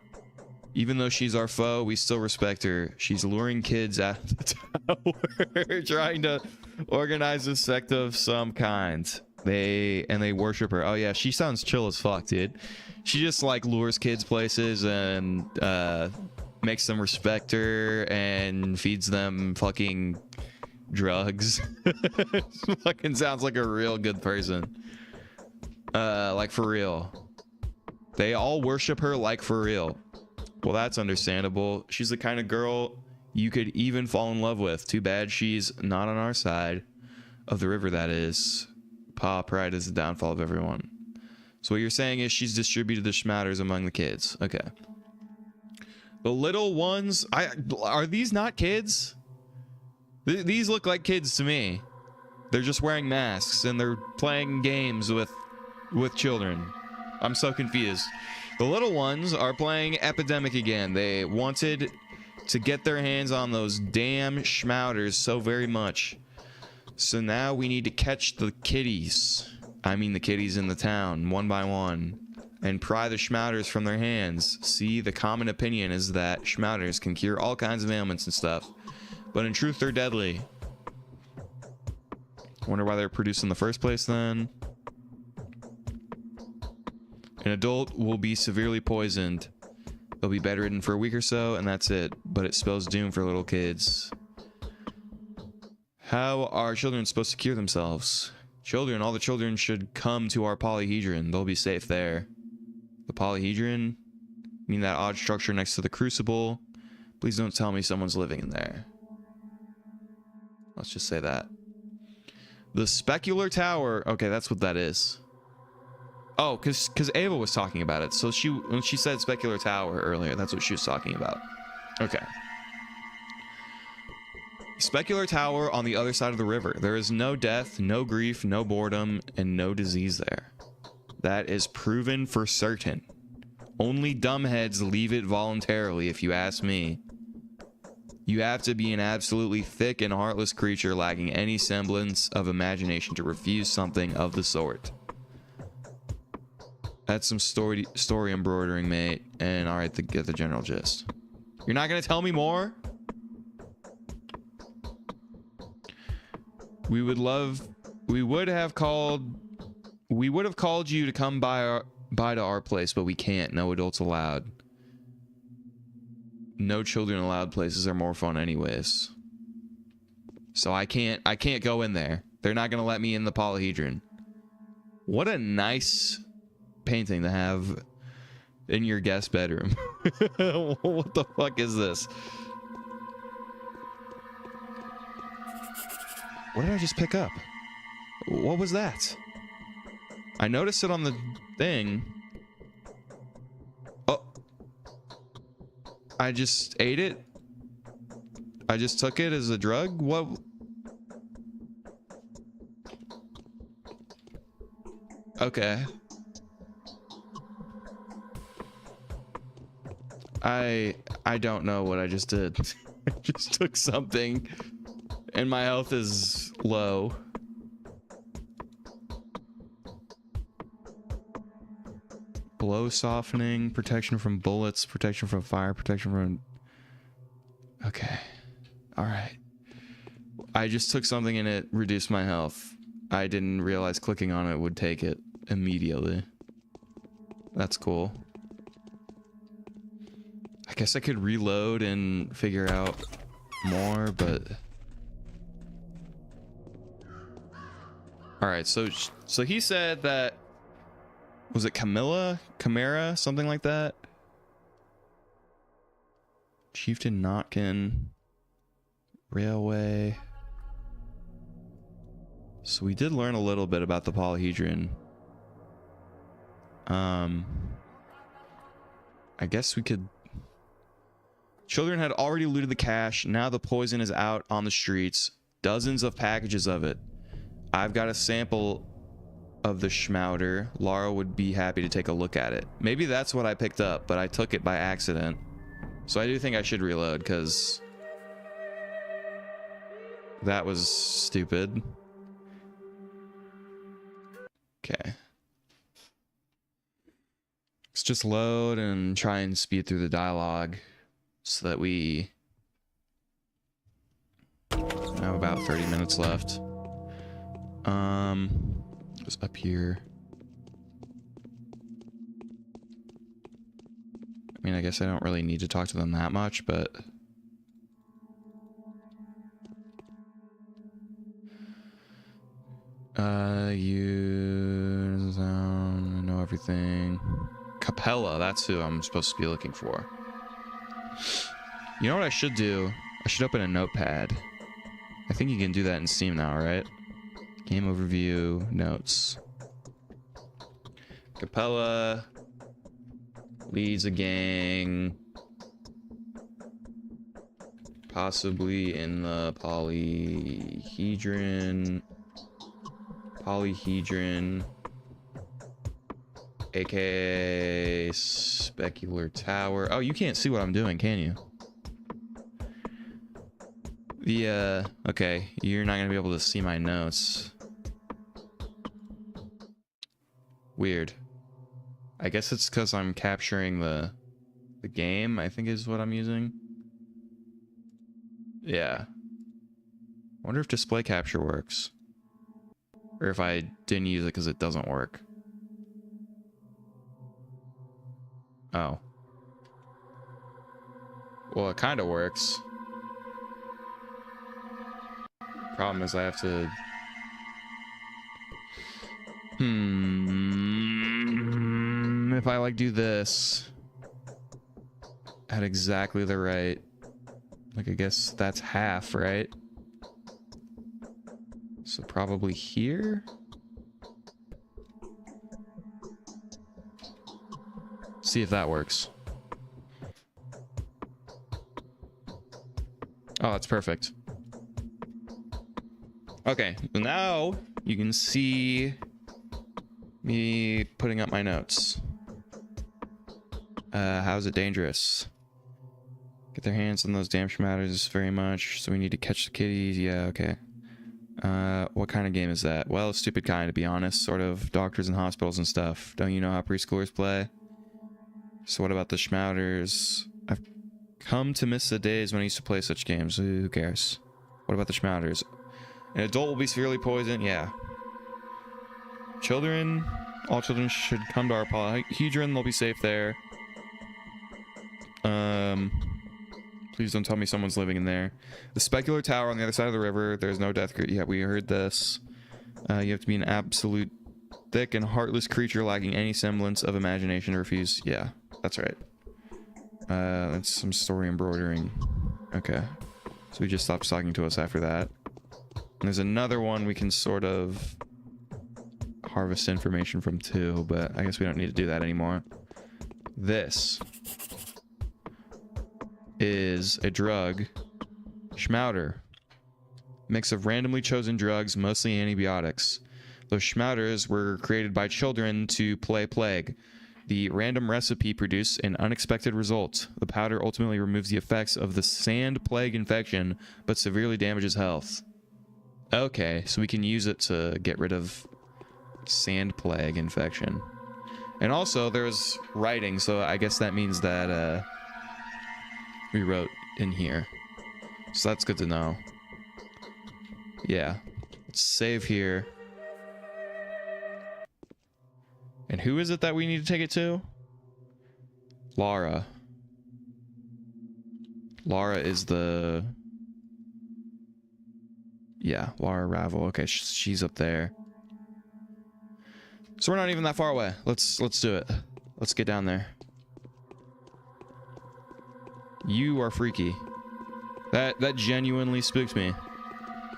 Even though she's our foe, we still respect her. She's luring kids out of the tower. Trying to organize a sect of some kind. They worship her. Oh yeah, she sounds chill as fuck, dude. She just like lures kids places and makes them respect her and feeds them fucking drugs. Fucking sounds like a real good person. Like for real. They all worship her like for real. Well, that's understandable. She's the kind of girl you could even fall in love with. Too bad she's not on our side of the river, that is. Pride is the downfall of everyone. So what you're saying is she's distributed the schmatters among the kids. Okay. The little ones, are these not kids? These look like kids to me. They're just wearing masks and they're playing games with children. I'm so confused. The little ones are playing Epidemic again. They wanted to get their hands on those damn schmouters so very much. So now we need to catch the kitties. I mean the kitties in the town, one by one. And pry the schmouters from their hands. See, the common opinion is that schmouters can cure all kinds of ailments and stuff. But in truth, they're deadly. Wonder why they're produced in the first place then. An adult will be severely poisoned. They'll be bedridden for a week or so, and that's it. But it spells doom for little kids. How are children supposed to cure themselves? Children, all the children should come to our polyhedron. They'll be safe there. The polyhedron? You mean that odd structure next to the crucible? Please don't tell me someone's living in there. Let's just say that. The specular tower. Okay, that's what that is. Oh, because Ava was talking about it. So when she said specular tower earlier, that's what she was talking about. Okay. Specular tower on the other side of the river. There is no death, no grief, no boredom, and no disease there. That is proven for certain. Only dumbheads leave it voluntarily, if you ask me. You have to be an absolutely thick and heartless creature lacking any semblance of imagination to refuse something of the sort. That's some story embroidering, mate. And alright, get the general gist. You're not gonna tell me more? We would have called you to come by to our place, but we can't. No adults allowed. No children allowed places are more fun anyways. So I can't go in there. They're not gonna let me in the polyhedron. What a nice painting to have in your guest bedroom. What the fuck is this? What did I just pick up? What was that? I noticed it on the thing. Oh. I just ate it? I just took it as a drug? What? Okay. I don't know what I just did. I just took something and my health is low. Blow softening, protection from bullets, protection from fire, protection from... Okay. Alright. I just took something and it reduced my health. I didn't realize clicking on it would take it immediately. That's cool. I guess I could reload and figure out more, but... Alright, so he said that... Was it Chimera? Something like that? Chieftain Notkin. Railway. So we did learn a little bit about the polyhedron. I guess we could... Children had already looted the cache. Now the poison is out on the streets. Dozens of packages of it. I've got a sample of the schmouter. Lara would be happy to take a look at it. Maybe that's what I picked up, but I took it by accident. So I do think I should reload, because that was stupid. Okay. Let's just load and try and speed through the dialogue so that we have about 30 minutes left. Just up here. I mean, I guess I don't really need to talk to them that much, but you know everything. Capella, that's who I'm supposed to be looking for. You know what I should do? I should open a notepad. I think you can do that in Steam now, right? Game overview, notes. Capella leads a gang, possibly in the polyhedron, aka specular tower. Oh, you can't see what I'm doing, can you? Okay, you're not gonna be able to see my notes. Weird. I guess it's because I'm capturing the game, I think is what I'm using. Yeah. I wonder if display capture works. Or if I didn't use it because it doesn't work. Oh. Well, it kind of works. Problem is I have to... If I like do this at exactly the right, like I guess that's half, right? So probably here. See if that works. Oh, that's perfect. Okay, so now you can see me putting up my notes. How's it dangerous? Get their hands on those damn schmatters very much, so we need to catch the kitties. Yeah, okay. What kind of game is that? Well, stupid kind, to be honest. Sort of doctors and hospitals and stuff. Don't you know how preschoolers play? So what about the schmatters? I've come to miss the days when I used to play such games. Who cares? What about the schmatters? An adult will be severely poisoned. Yeah. Children. All children should come to our polyhedron. They'll be safe there. Please don't tell me someone's living in there. The specular tower on the other side of the river. There's no death. Yeah, we heard this. You have to be an absolute thick and heartless creature lacking any semblance of imagination to refuse. Yeah, that's right. That's some story embroidering. Okay. So he just stops talking to us after that. And there's another one we can sort of harvest information from too, but I guess we don't need to do that anymore. This is a drug. Schmouter. Mix of randomly chosen drugs, mostly antibiotics. Those schmouters were created by children to play plague. The random recipe produced an unexpected result. The powder ultimately removes the effects of the sand plague infection, but severely damages health. Okay, so we can use it to get rid of sand plague infection. And also, there's writing, so I guess that means that, we wrote in here. So that's good to know. Yeah. Let's save here. And who is it that we need to take it to? Lara. Lara is the... Yeah, Lara Ravel. Okay, she's up there. So we're not even that far away. Let's do it. Let's get down there. You are freaky. That genuinely spooked me.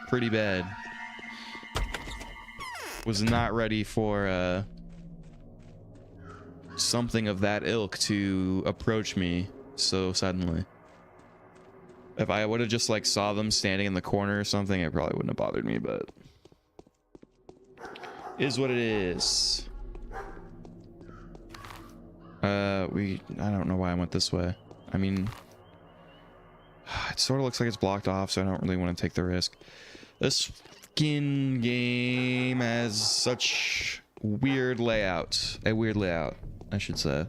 Pretty bad. Was not ready for something of that ilk to approach me so suddenly. If I would have just like saw them standing in the corner or something, it probably wouldn't have bothered me, but is what it is. I don't know why I went this way. I mean, it sort of looks like it's blocked off, so I don't really want to take the risk. This fucking game has such weird layout. A weird layout, I should say.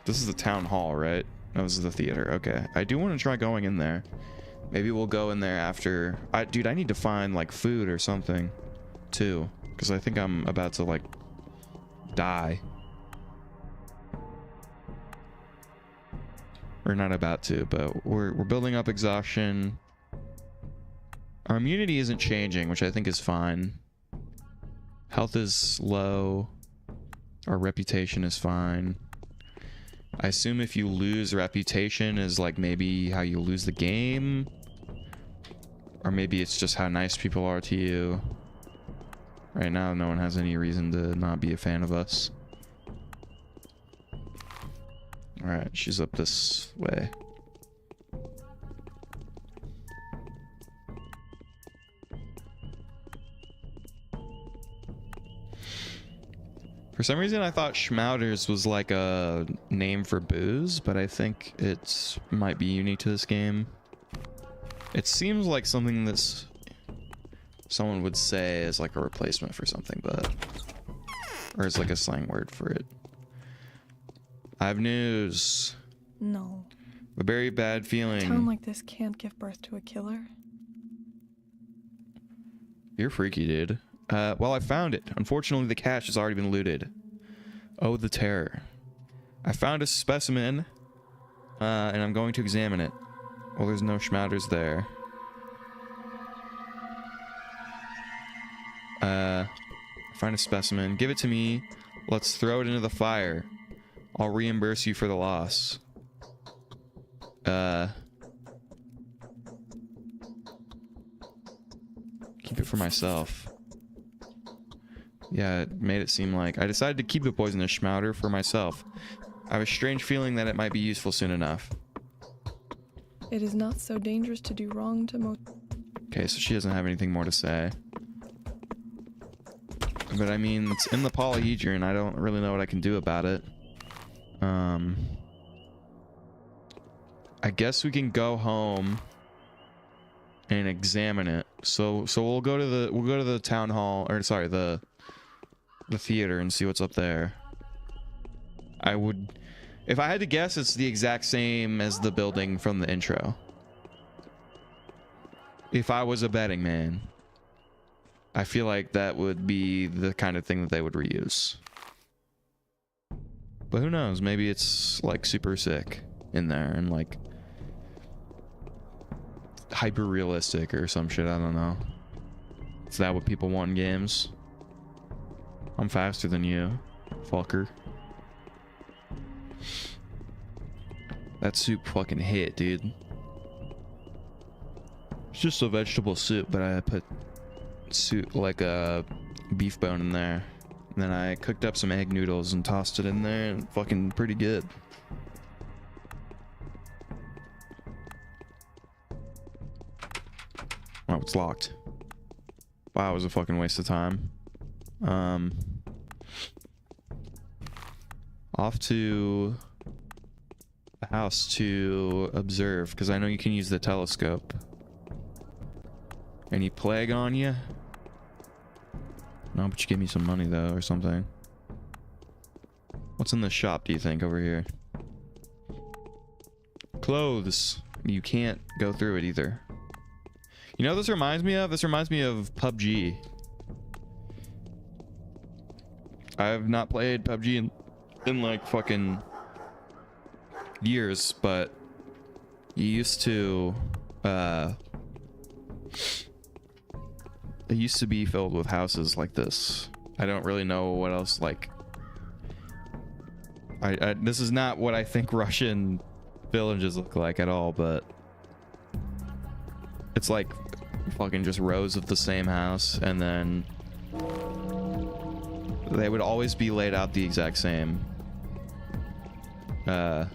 This is the town hall, right? No, this is the theater. Okay. I do want to try going in there. Maybe we'll go in there after. Dude, I need to find like food or something too, because I think I'm about to like die. Or not about to, but we're building up exhaustion. Our immunity isn't changing, which I think is fine. Health is low. Our reputation is fine. I assume if you lose reputation is like maybe how you lose the game. Or maybe it's just how nice people are to you. Right now, no one has any reason to not be a fan of us. Alright, she's up this way. For some reason, I thought Schmouters was like a name for booze, but I think it might be unique to this game. It seems like something that's someone would say as like a replacement for something, but or as like a slang word for it. I have news. No. A very bad feeling. A town like this can't give birth to a killer. You're freaky, dude. Well, I found it. Unfortunately, the cache has already been looted. Oh, the terror. I found a specimen, and I'm going to examine it. Well, there's no Schmouters there. Find a specimen. Give it to me. Let's throw it into the fire. I'll reimburse you for the loss. Keep it for myself. Yeah, it made it seem like I decided to keep the poisonous Schmouter for myself. I have a strange feeling that it might be useful soon enough. It is not so dangerous to do wrong to most. Okay, so she doesn't have anything more to say. But I mean, it's in the polyhedron. I don't really know what I can do about it. I guess we can go home and examine it. So we'll go to the town hall, or sorry, the theater, and see what's up there. I would, if I had to guess, it's the exact same as the building from the intro. If I was a betting man, I feel like that would be the kind of thing that they would reuse. But who knows? Maybe it's like super sick in there and like hyper realistic or some shit. I don't know. Is that what people want in games? I'm faster than you, fucker. That soup fucking hit, dude. It's just a vegetable soup, but I put soup like a beef bone in there. And then I cooked up some egg noodles and tossed it in there, and fucking pretty good. Oh, it's locked. Wow, it was a fucking waste of time. Off to the house to observe, because I know you can use the telescope. Any plague on you? No, but you give me some money though, or something. What's in the shop, do you think, over here? Clothes. You can't go through it either. You know what this reminds me of? This reminds me of PUBG. I have not played PUBG in like fucking years, but you used to it used to be filled with houses like this. I don't really know what else, like This is not what I think Russian villages look like at all, but it's like fucking just rows of the same house, and then they would always be laid out the exact same. And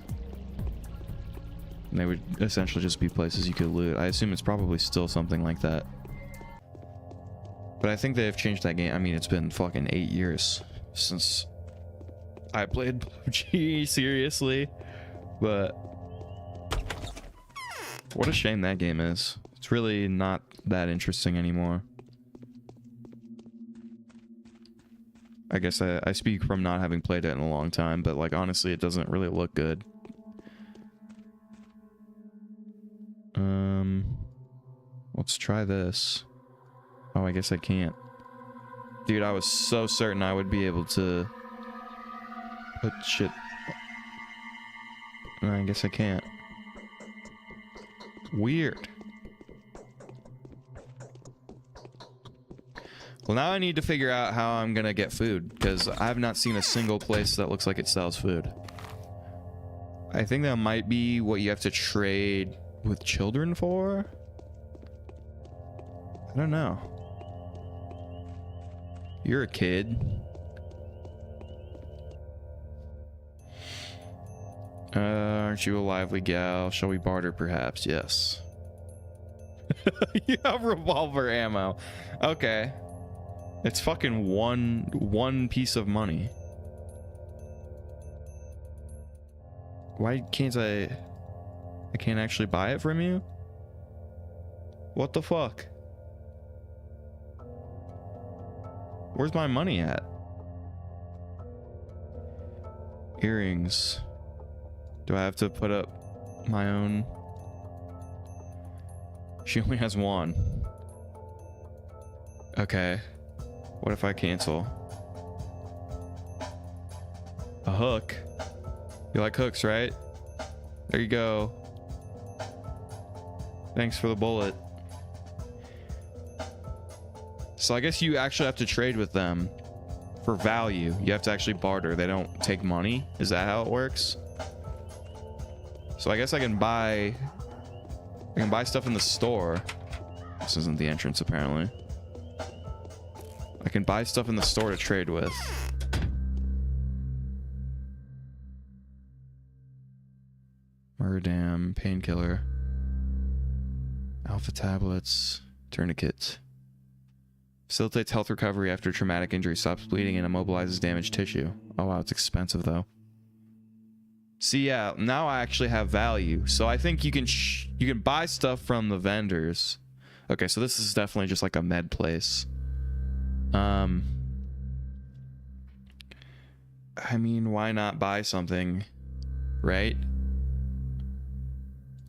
they would essentially just be places you could loot. I assume it's probably still something like that. But I think they've changed that game. I mean, it's been fucking 8 years since I played PUBG seriously. But what a shame that game is. It's really not that interesting anymore. I guess I speak from not having played it in a long time, but like honestly, it doesn't really look good. Let's try this. Oh, I guess I can't. Dude, I was so certain I would be able to put shit. I guess I can't. Weird. Well, now I need to figure out how I'm gonna get food, because I have not seen a single place that looks like it sells food. I think that might be what you have to trade with children for? I don't know. You're a kid. Aren't you a lively gal? Shall we barter perhaps? Yes. You have revolver ammo. Okay. It's fucking one piece of money. Why can't I can't actually buy it from you? What the fuck? Where's my money at? Earrings. Do I have to put up my own? She only has one. Okay. What if I cancel? A hook? You like hooks, right? There you go. Thanks for the bullet. So I guess you actually have to trade with them for value. You have to actually barter. They don't take money. Is that how it works? So I guess I can buy stuff in the store. This isn't the entrance, apparently. I can buy stuff in the store to trade with. Murdam, painkiller, alpha tablets, tourniquet. Facilitates health recovery after traumatic injury, stops bleeding, and immobilizes damaged tissue. Oh wow, it's expensive though. See, yeah, now I actually have value. So I think you can buy stuff from the vendors. Okay, so this is definitely just like a med place. I mean, why not buy something, right?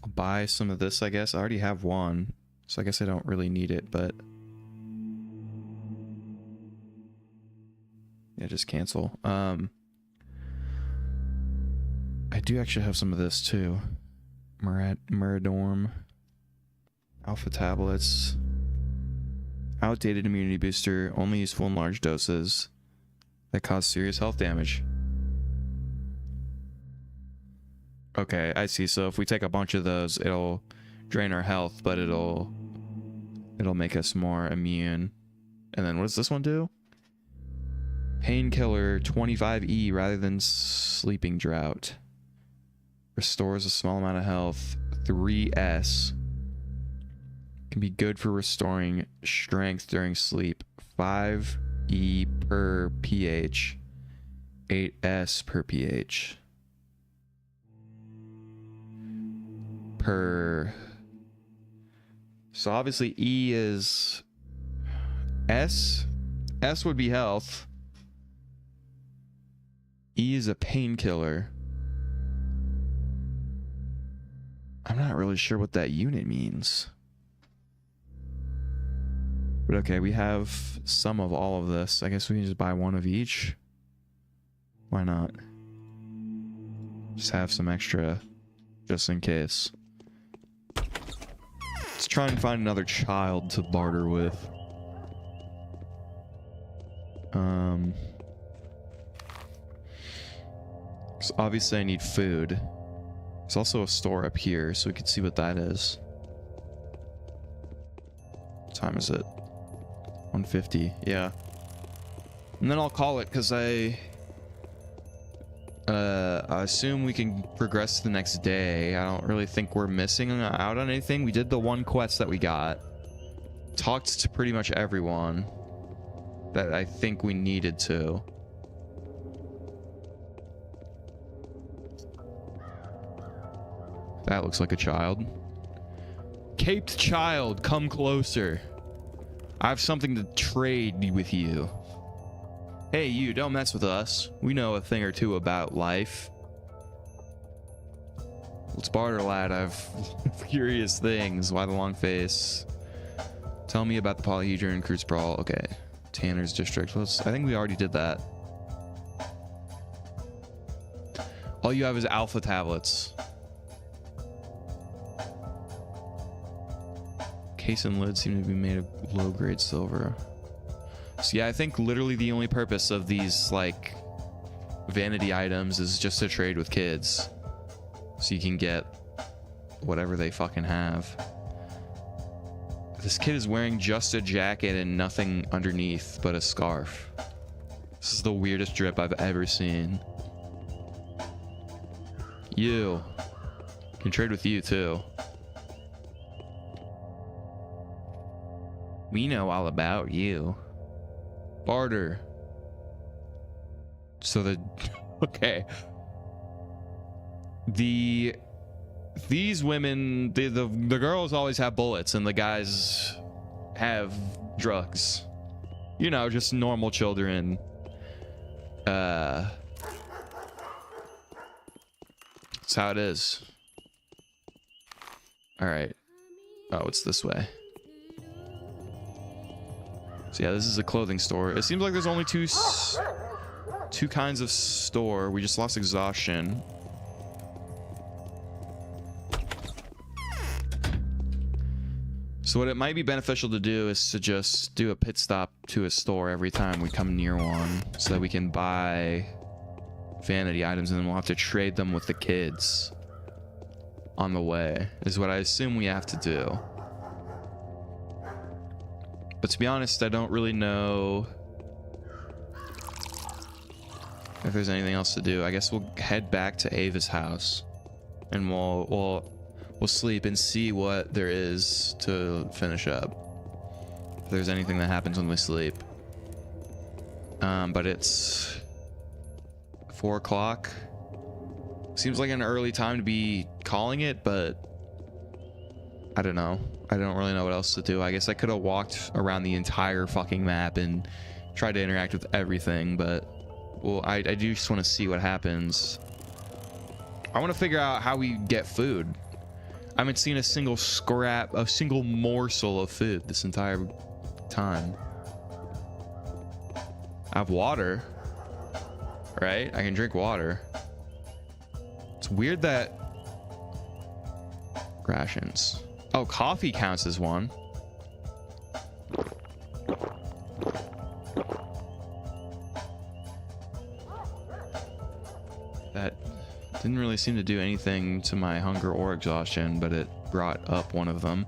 I'll buy some of this, I guess. I already have one, so I guess I don't really need it, but yeah, just cancel. I do actually have some of this too. Muradorm, alpha tablets, outdated immunity booster, only useful in large doses that cause serious health damage. Okay, I see. So if we take a bunch of those, it'll drain our health, but it'll make us more immune. And then what does this one do? Painkiller 25E rather than sleeping drought. Restores a small amount of health. 3S. Can be good for restoring strength during sleep. 5E per pH. 8S per pH. So obviously E is S. S would be health. E is a painkiller. I'm not really sure what that unit means. But okay, we have some of all of this. I guess we can just buy one of each. Why not? Just have some extra just in case. Let's try and find another child to barter with. So obviously I need food. There's also a store up here, so we could see what that is. What time is it? 1:50. Yeah. And then I'll call it, because I assume we can progress to the next day. I don't really think we're missing out on anything. We did the one quest that we got. Talked to pretty much everyone that I think we needed to. That looks like a child. Caped child, come closer. I have something to trade with you. Hey, you, don't mess with us. We know a thing or two about life. Let's barter, lad. I have curious things. Why the long face? Tell me about the polyhedron cruise sprawl. Okay. Tanner's district. I think we already did that. All you have is alpha tablets. Case and lid seem to be made of low-grade silver. So yeah, I think literally the only purpose of these, like, vanity items is just to trade with kids. So you can get whatever they fucking have. This kid is wearing just a jacket and nothing underneath but a scarf. This is the weirdest drip I've ever seen. You. Can trade with you too. We know all about you. Barter. So the... Okay. These women, the girls always have bullets and the guys have drugs. You know, just normal children. That's how it is. Alright. Oh, it's this way. So yeah, this is a clothing store. It seems like there's only two kinds of store. We just lost exhaustion. So what it might be beneficial to do is to just do a pit stop to a store every time we come near one, so that we can buy vanity items, and then we'll have to trade them with the kids on the way, is what I assume we have to do. But to be honest, I don't really know if there's anything else to do. I guess we'll head back to Ava's house, and we'll sleep and see what there is to finish up. If there's anything that happens when we sleep. But it's 4 o'clock. Seems like an early time to be calling it, but I don't know. I don't really know what else to do. I guess I could have walked around the entire fucking map and tried to interact with everything, but well, I do just want to see what happens. I want to figure out how we get food. I haven't seen a single scrap, a single morsel of food this entire time. I have water, right? I can drink water. It's weird that rations. Oh, coffee counts as one. That didn't really seem to do anything to my hunger or exhaustion, but it brought up one of them.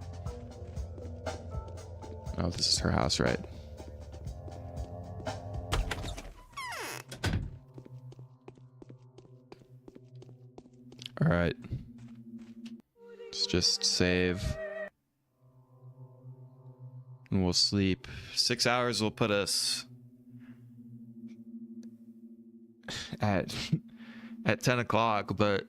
Oh, this is her house, right? All right. Let's just save. And we'll sleep. 6 hours will put us at 10 o'clock, but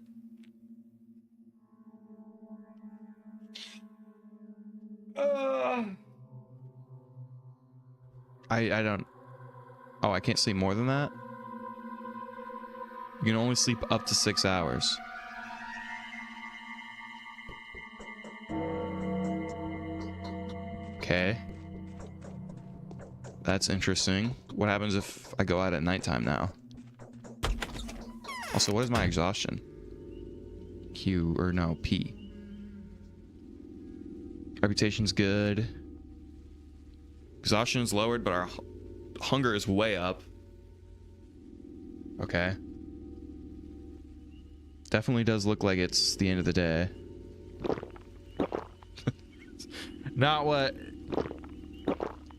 I don't. Oh, I can't sleep more than that? You can only sleep up to 6 hours. Okay. That's interesting. What happens if I go out at nighttime now? Also, what is my exhaustion? Q, or no, P. Reputation's good. Exhaustion's lowered, but our hunger is way up. Okay. Definitely does look like it's the end of the day. Not what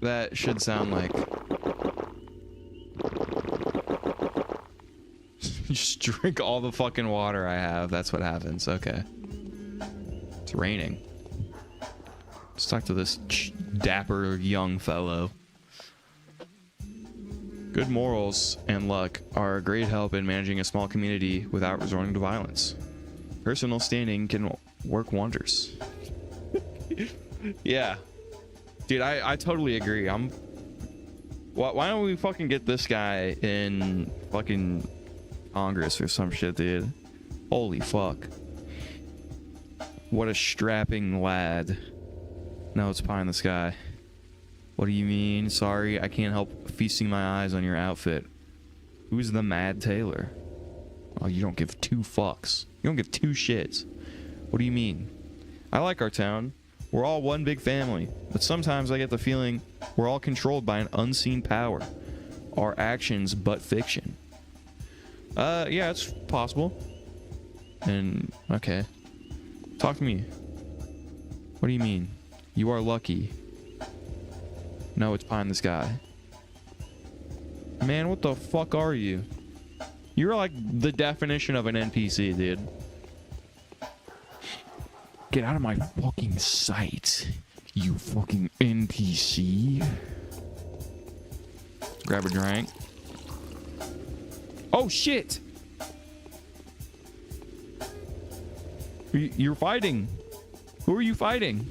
that should sound like. Just drink all the fucking water I have. That's what happens. Okay. It's raining. Let's talk to this dapper young fellow. Good morals and luck are a great help in managing a small community without resorting to violence. Personal standing can work wonders. Yeah. Dude, I totally agree. Why don't we fucking get this guy in fucking Congress or some shit, dude? Holy fuck. What a strapping lad. No, it's pie in the sky. What do you mean? Sorry, I can't help feasting my eyes on your outfit. Who's the Mad Tailor? Oh, you don't give two fucks. You don't give two shits. What do you mean? I like our town. We're all one big family. But sometimes I get the feeling we're all controlled by an unseen power. Our actions but fiction. Yeah, it's possible. And, okay. Talk to me. What do you mean? You are lucky. No, it's pie in the sky. Man, what the fuck are you? You're like the definition of an NPC, dude. Get out of my fucking sight, you fucking NPC. Grab a drink. Oh, shit! You're fighting. Who are you fighting?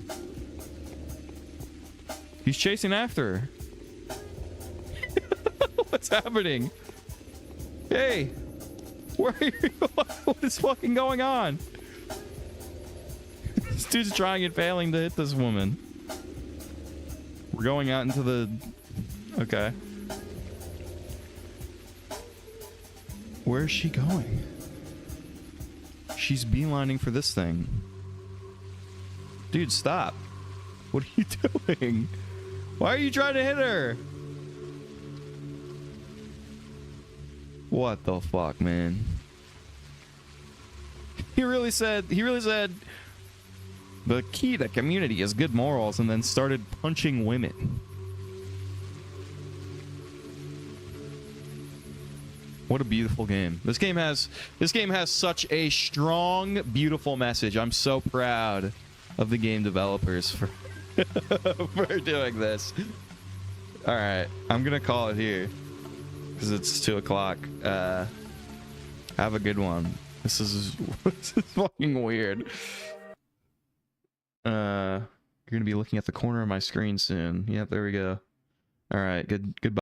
He's chasing after her. What's happening? Hey! Where are you? What is fucking going on? This dude's trying and failing to hit this woman. We're going out into the... Okay. Where's she going? She's beelining for this thing. Dude, stop. What are you doing? Why are you trying to hit her? What the fuck, man? He really said the key to community is good morals, and then started punching women. What a beautiful game. This game has such a strong, beautiful message. I'm so proud of the game developers for for doing this. All right, I'm gonna call it here because it's 2 o'clock. Have a good one. This is fucking weird. You're gonna be looking at the corner of my screen soon. Yeah, there we go. All right, goodbye.